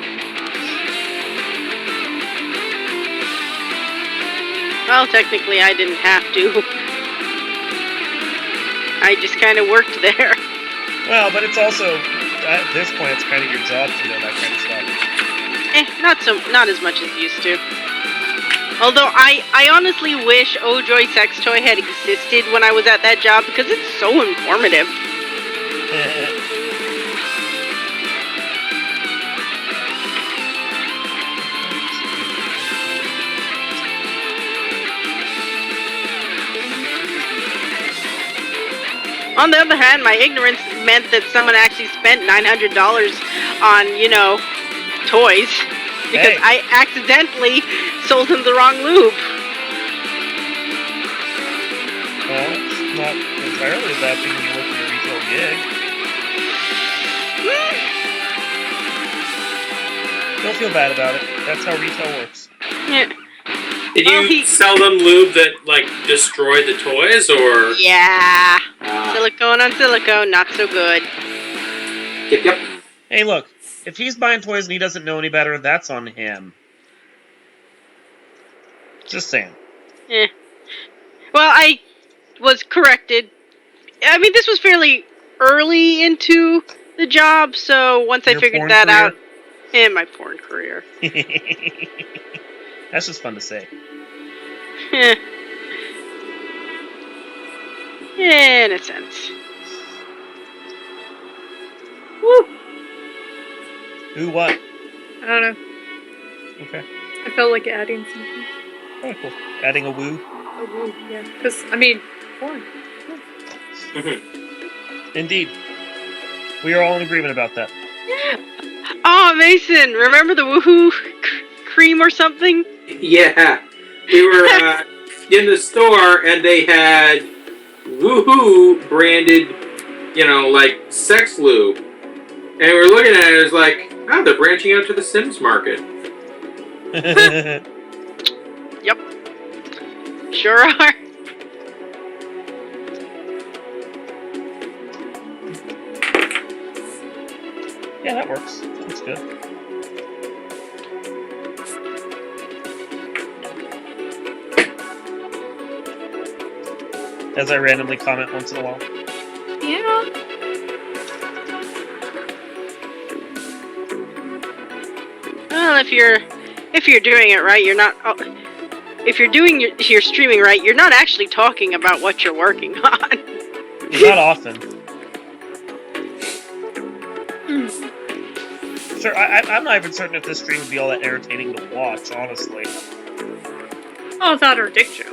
Well, technically, I didn't have to. I just kind of worked there. Well, but it's also, at this point, it's kind of your job to know that kind of stuff. Not as much as used to. Although I honestly wish Oh Joy Sex Toy had existed when I was at that job because it's so informative. On the other hand, my ignorance meant that someone actually spent $900 on, toys. Because Hey. I accidentally sold him the wrong lube. Well, it's not entirely a bad thing when you work in a retail gig. Don't feel bad about it. That's how retail works. Yeah. Did Well, you sell them lube that, like, destroyed the toys, or...? Yeah. Silicone on silicone, not so good. Yep. Hey, look. If he's buying toys and he doesn't know any better, that's on him. Just saying. Well, I was corrected. I mean, this was fairly early into the job, so once I Your figured porn that career? out... In my porn career. That's just fun to say. In a sense. Woo! Who, what? I don't know. Okay. I felt like adding something. Oh, cool. Adding a woo. Oh, woo, yeah. Because, I mean, porn. Indeed. We are all in agreement about that. Oh, Mason, remember the woohoo cream or something? Yeah. We were in the store, and they had Woohoo branded, like sex lube. And we were looking at it, it was like, oh, they're branching out to the Sims market. Yep. Sure are. Yeah, that works. That's good. As I randomly comment once in a while. Yeah. Well, if you're doing it right, you're not. If you're doing your streaming right, you're not actually talking about what you're working on. Not often. Sure, I'm not even certain if this stream would be all that entertaining to watch, honestly. Oh, that or dick joke.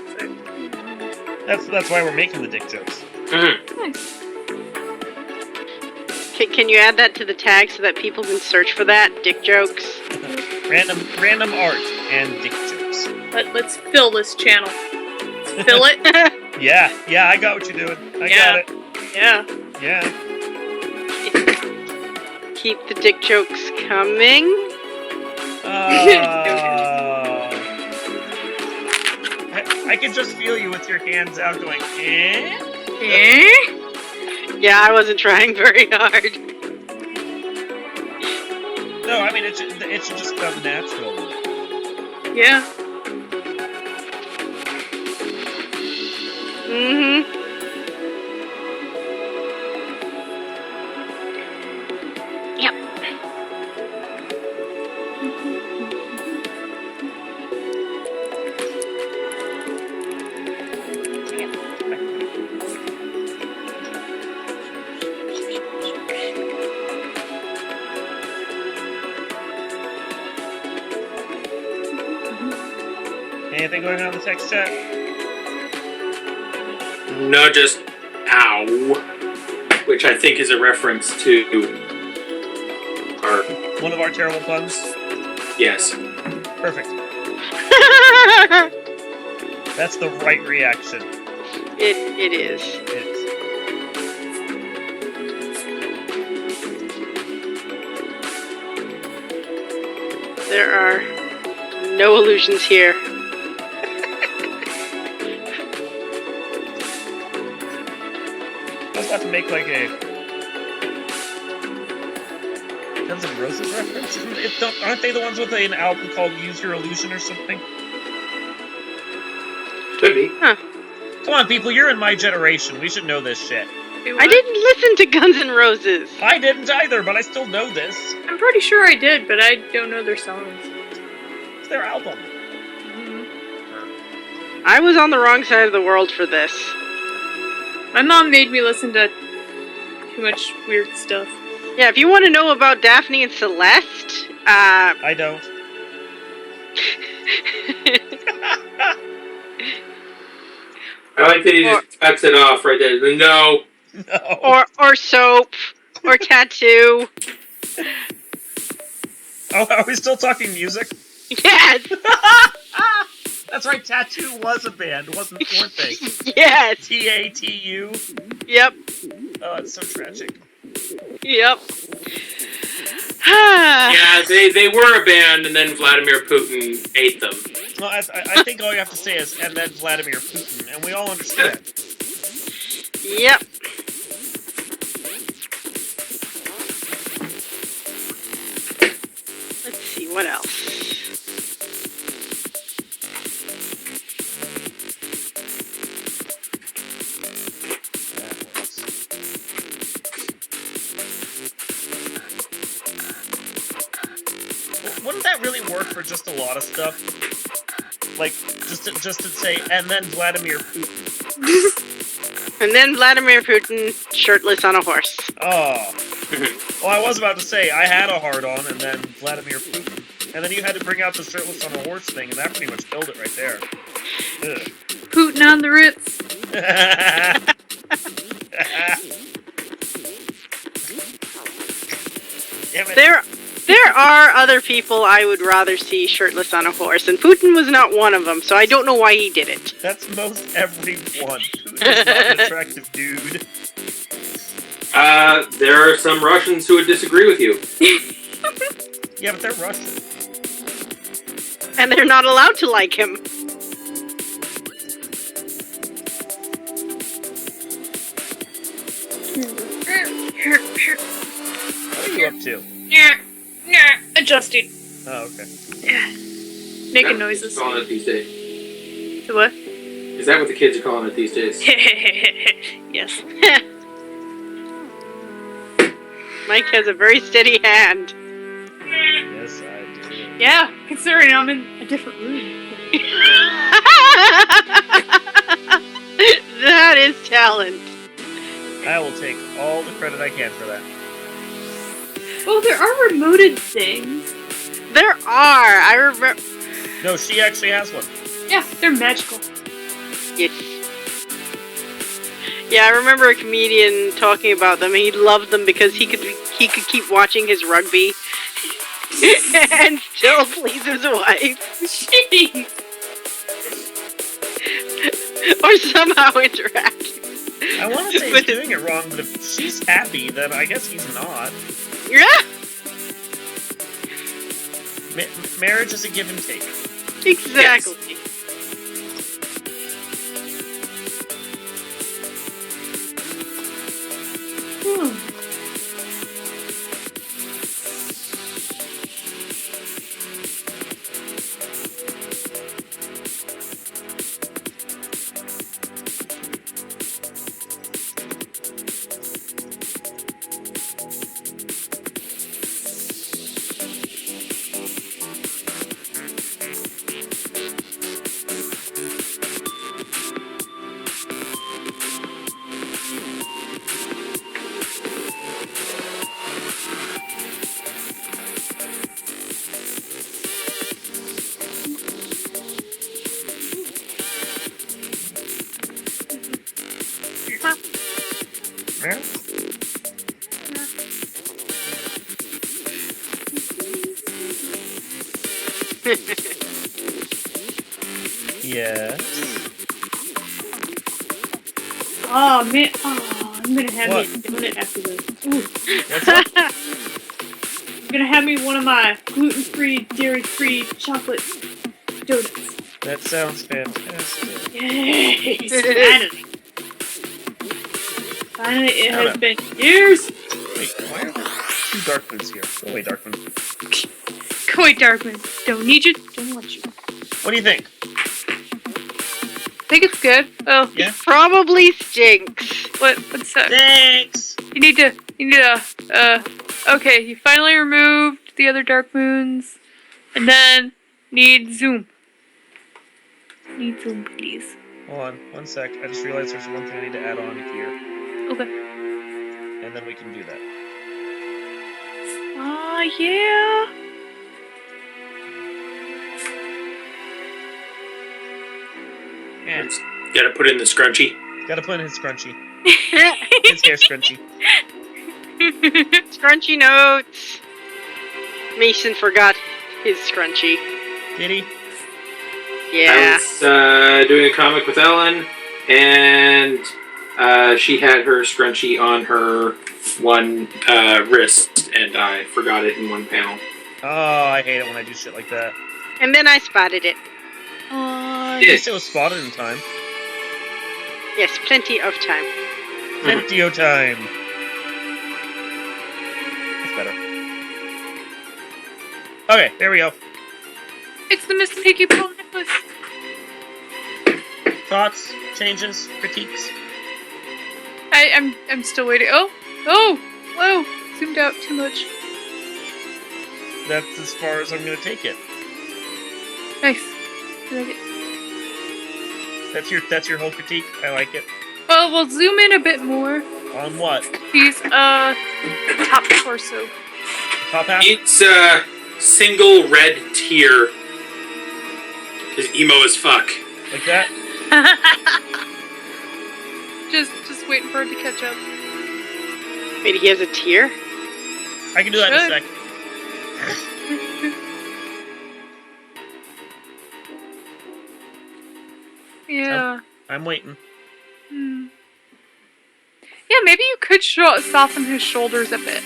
That's why we're making the dick jokes. Nice. Can you add that to the tag so that people can search for that? Dick jokes. Random art and dick jokes. Let's fill this channel. Let's fill it. Yeah, I got what you're doing. I got it. Yeah. Yeah. Keep the dick jokes coming. I can just feel you with your hands out going, eh? Eh? Yeah, I wasn't trying very hard. No, I mean, it should just come natural. Yeah. Mm-hmm. Yep. Anything going on in the text chat? No, just ow, which I think is a reference to our One of our terrible puns? yes. Perfect. That's the right reaction. It is. It's There are no illusions here. I was about to make like a Guns N' Roses reference. Aren't they the ones with an album called Use Your Illusion or something? Could be. Come on, people, you're in my generation. We should know this shit. I didn't listen to Guns N' Roses. I didn't either, but I still know this. I'm pretty sure I did, but I don't know their songs. It's their album. I was on the wrong side of the world for this. My mom made me listen to too much weird stuff. Yeah, if you want to know about Daphne and Celeste, I don't. I like that he just cuts it off right there. No. No. or soap, or tattoo. Oh, are we still talking music? Yes. That's right, Tattoo was a band, weren't they? Yes. T-A-T-U. Yep. Oh, it's so tragic. Yep. Yeah, they were a band, and then Vladimir Putin ate them. Well, I think all you have to say is, and then Vladimir Putin, and we all understand. Yep. Let's see, what else? Wouldn't that really work for just a lot of stuff? Like, just to say, and then Vladimir Putin. And then Vladimir Putin shirtless on a horse. Oh. Well, I was about to say, I had a hard-on, and then Vladimir Putin. And then you had to bring out the shirtless on a horse thing, and that pretty much killed it right there. Ugh. Putin on the Ritz. Damn it. There are other people I would rather see shirtless on a horse, and Putin was not one of them, so I don't know why he did it. That's most everyone. Putin is not an attractive dude. There are some Russians who would disagree with you. Yeah, but they're Russian. And they're not allowed to like him. What are you up to? Adjusting. Oh, okay. Making noises. Calling it these days. The what? Is that what the kids are calling it these days? Yes. Mike has a very steady hand. Yes, I do. Yeah, considering I'm in a different room. That is talent. I will take all the credit I can for that. Well, there are remoted things. There are. I remember. No, she actually has one. Yeah, they're magical. Yes. Yeah, I remember a comedian talking about them. He loved them because he could keep watching his rugby and still please his wife. Jeez. Or somehow interact. I want to say he's doing it wrong, but if she's happy, then I guess he's not. Yeah. Marriage is a give and take. Exactly. Yes. Yeah. Oh man, I'm gonna have What? me a donut after this. Ooh. What's up? I'm gonna have me one of my gluten-free, dairy-free chocolate donuts. That sounds fantastic. Yes! Finally! Finally, it Hold has up. been years! Wait, why are there 2 Darkmoons here? Go away, Darkmoon. Go away, Darkman. Don't need you, don't want you. What do you think? I think it's good. Oh, Yeah? Probably stinks. what's that? Thanks! You need to, okay, you finally removed the other dark moons, and then need zoom. Need zoom, please. Hold on, 1 sec. I just realized there's one thing I need to add on here, Okay. and then we can do that. Ah, yeah. Yeah. Gotta put in the scrunchie. Gotta put in his scrunchie. His hair scrunchie. Scrunchy notes. Mason forgot his scrunchie. Did he? Yeah. I was doing a comic with Ellen, and she had her scrunchie on her one wrist, and I forgot it in one panel. Oh, I hate it when I do shit like that. And then I spotted it. At least it was spotted in time. Yes, plenty of time. Plenty of time. That's better. Okay, there we go. It's the Miss Piggy pearl necklace. Thoughts, changes, critiques? I'm still waiting. Oh, whoa, zoomed out too much. That's as far as I'm gonna take it. Nice. I like it. That's your whole critique? I like it. Well, we'll zoom in a bit more. On what? These, top torso. Top half? It's single red tier. Is emo as fuck. Like that? just waiting for it to catch up. Wait, he has a tear? I can do that in a Should. sec. Yeah. I'm waiting. Hmm. Yeah, maybe you could soften his shoulders a bit.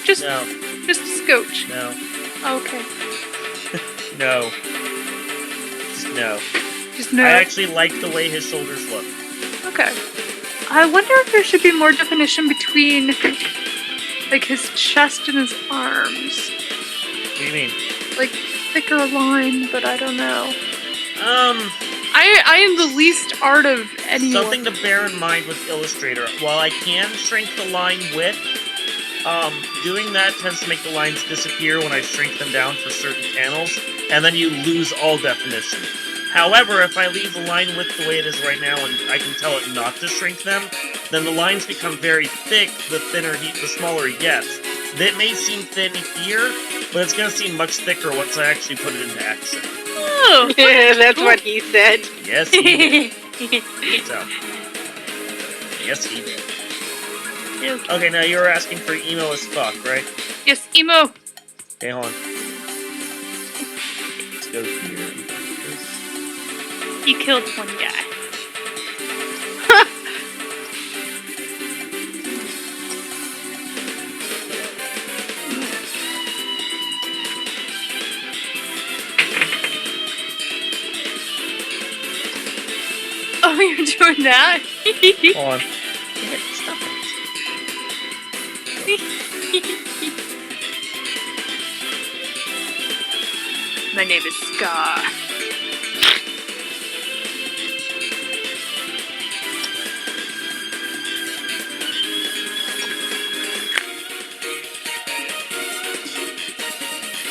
Just a scotch. No. Okay. No. Just no. Just no. I actually like the way his shoulders look. Okay. I wonder if there should be more definition between, like, his chest and his arms. What do you mean? Like, thicker line, but I don't know. I am the least art of anyone. Something to bear in mind with Illustrator. While I can shrink the line width, doing that tends to make the lines disappear when I shrink them down for certain panels, and then you lose all definition. However, if I leave the line width the way it is right now and I can tell it not to shrink them, then the lines become very thick the smaller he gets. That may seem thin here, but it's going to seem much thicker once I actually put it into action. Oh, Yeah, that's what he said. Yes, he did. So, yes, he did. Okay, now you were asking for emo as fuck, right? Yes, emo. Okay, hold on. Let's go here. You killed one guy. Oh, you're doing that? Hold on. Damn it, stop it. My name is Scar.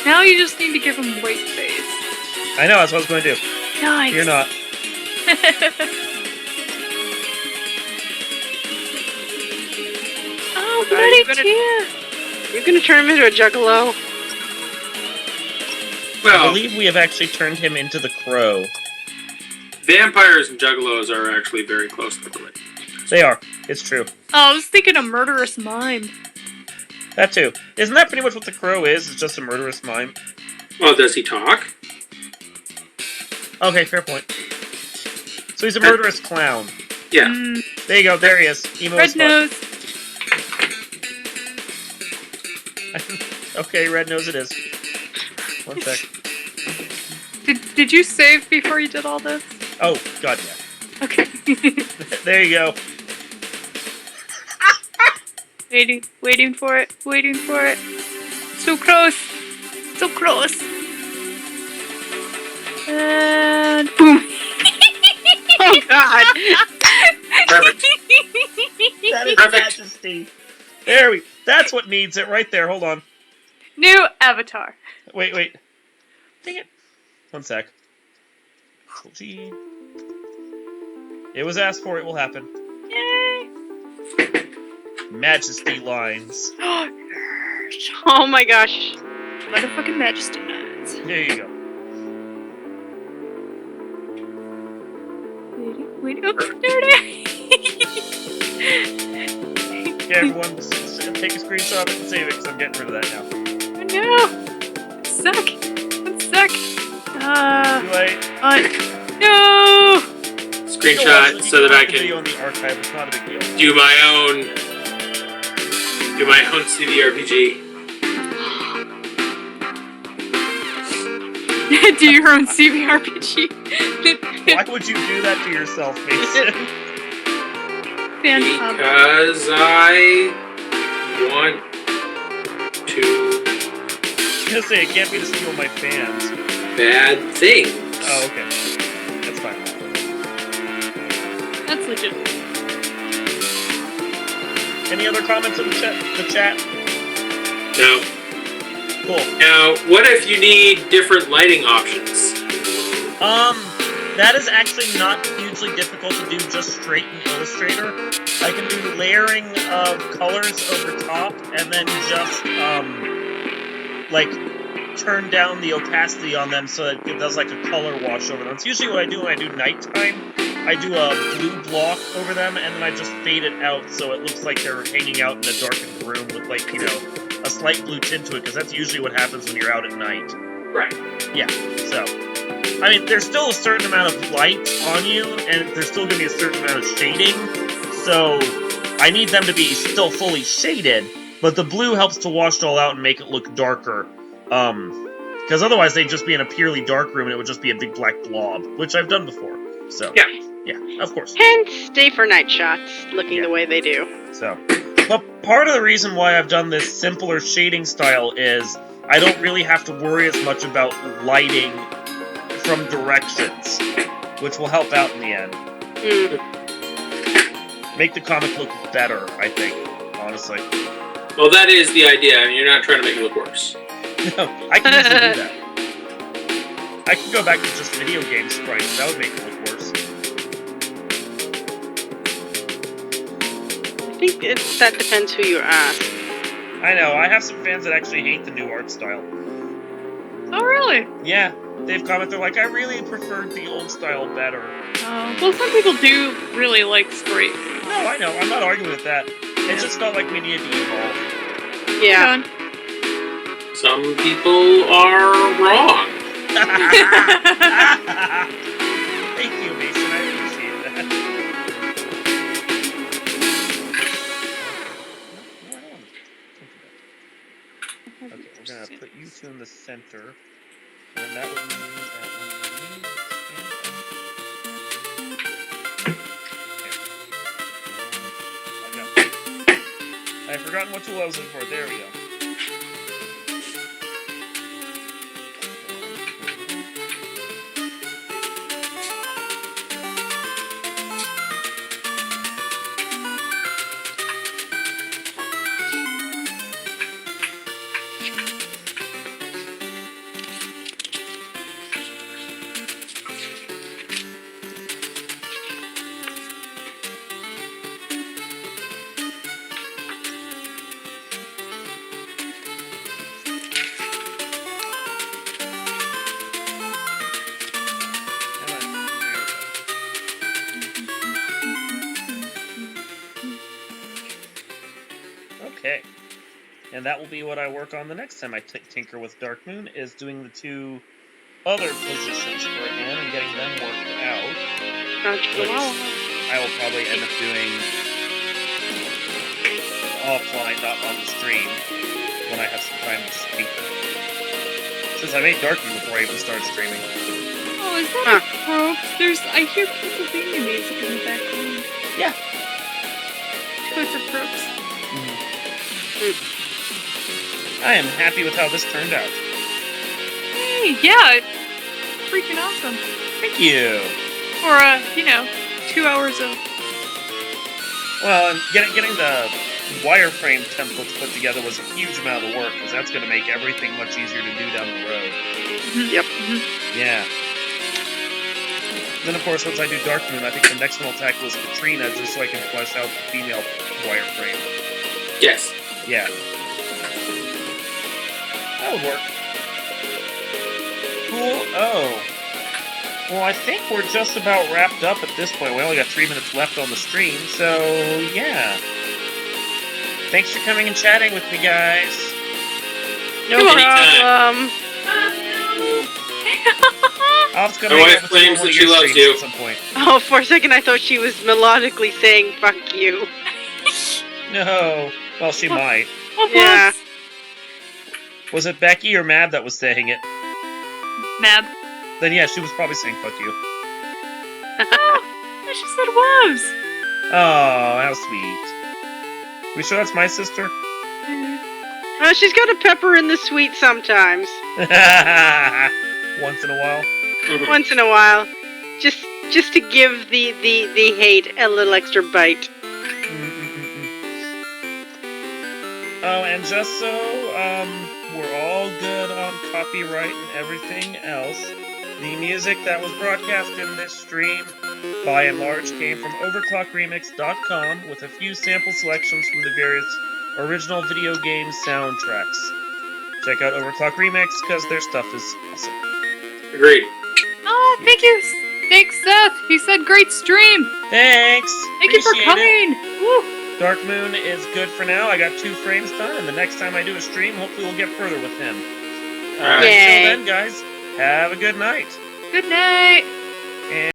Now you just need to give him white face. I know, that's what I was going to do. Nice. You're not. Oh, Are bloody you gonna- tear. You're gonna turn him into a juggalo? I Well, believe we have actually turned him into the crow. vampires and juggalos are actually very closely related. They are. It's true. Oh, I was thinking a murderous mime. That too. Isn't that pretty much what the crow is? It's just a murderous mime. Well, does he talk? Okay, fair point. So he's a murderous clown. Yeah. There you go. There he is. Emo as Red fuck. nose. Okay, red nose it is. One sec. Did you save before you did all this? Oh, god yeah. Okay. There you go. Waiting for it. So close. And boom. Oh god. Perfect. That is Perfect. majesty. There we. That's what needs it right there. Hold on. New avatar. Wait. Dang it. One sec. G. It was asked for. It will happen. Yay. Majesty lines. Oh my gosh. Motherfucking majesty lines. There you go. Waiting. Oh, there it Okay, everyone, take a screenshot of it and save it because I'm getting rid of that now. is. No. One sec. Too late. No. Screenshot so that I Video can on the archive. It's not a big deal. do my own CDRPG. Do your own CVRPG. Why would you do that to yourself, Mason? Fan hub. Because I want to I was gonna say, it can't be to steal my fans. bad things. Oh, okay. That's fine. That's legit. Any other comments in the chat? No. Cool. Now, what if you need different lighting options? That is actually not hugely difficult to do just straight in Illustrator. I can do layering of colors over top, and then just, like, turn down the opacity on them so that it does, like, a color wash over them. It's usually what I do when I do nighttime. I do a blue block over them, and then I just fade it out so it looks like they're hanging out in a darkened room with, like, you know, a slight blue tint to it, because that's usually what happens when you're out at night. Right. Yeah, so... I mean, there's still a certain amount of light on you, and there's still going to be a certain amount of shading, so I need them to be still fully shaded, but the blue helps to wash it all out and make it look darker, because otherwise they'd just be in a purely dark room and it would just be a big black blob, which I've done before, so, yeah, of course. Hence, day for night shots, looking the way they do. So, but part of the reason why I've done this simpler shading style is I don't really have to worry as much about lighting from directions, which will help out in the end. Make the comic look better, I think, honestly. Well, that is the idea. I mean, you're not trying to make it look worse. No, I can easily do that. I can go back to just video game sprites, that would make it look worse. I think that depends who you ask. I know, I have some fans that actually hate the new art style. Oh, really? Yeah, they've commented, they're like, I really preferred the old style better. Well, some people do really like sprite. No, I know, I'm not arguing with that. It just felt like we needed to evolve. Yeah. Some people are wrong. Thank you, Mason, I appreciate that. Okay, we're gonna put you two in the center. And that would mean that I've forgotten what tool I was looking for. There we go. Okay, and that will be what I work on the next time I tinker with Darkmoon, is doing the two other positions for him and getting them worked out. Which I will probably end up doing offline, not on the stream, when I have some time to speak. Since I made Darkmoon before I even started streaming. Oh, is that a croak? I hear Pennsylvania music in the background. Yeah. Those are croaks. I am happy with how this turned out. Hey, yeah, it's freaking awesome. Thank you. For 2 hours of. Well, and getting the wireframe templates put together was a huge amount of work, because that's going to make everything much easier to do down the road. Yep. Yeah. Then, of course, once I do Darkmoon, I think the next one I'll tackle is Katrina, just so I can flesh out the female wireframe. Yes. Yeah. That would work. Cool. Oh. Well, I think we're just about wrapped up at this point. We only got 3 minutes left on the stream, so yeah. Thanks for coming and chatting with me, guys. No Anytime. problem. I'll just go My hang wife out with claims one that of she your loves streams you. at some point. Oh, for a second I thought she was melodically saying "fuck you." No. Well, she might. Oh, Yeah. Was it Becky or Mab that was saying it? Mab. Then yeah, she was probably saying "fuck you." Oh, she said was. Oh, how sweet. We sure that's my sister? She's got a pepper in the sweet sometimes. Once in a while. Once in a while, just to give the hate a little extra bite. Oh, and just so we're all good on copyright and everything else, the music that was broadcast in this stream, by and large, came from overclockremix.com with a few sample selections from the various original video game soundtracks. Check out Overclock Remix, because their stuff is awesome. Agreed. Oh, thank you. Thanks, Seth. He said great stream. Thanks! Thank you for Appreciate it. coming. Woo. Darkmoon is good for now. I got 2 frames done, and the next time I do a stream, hopefully we'll get further with him. Alright. Until Yay. then, guys, have a good night. Good night. And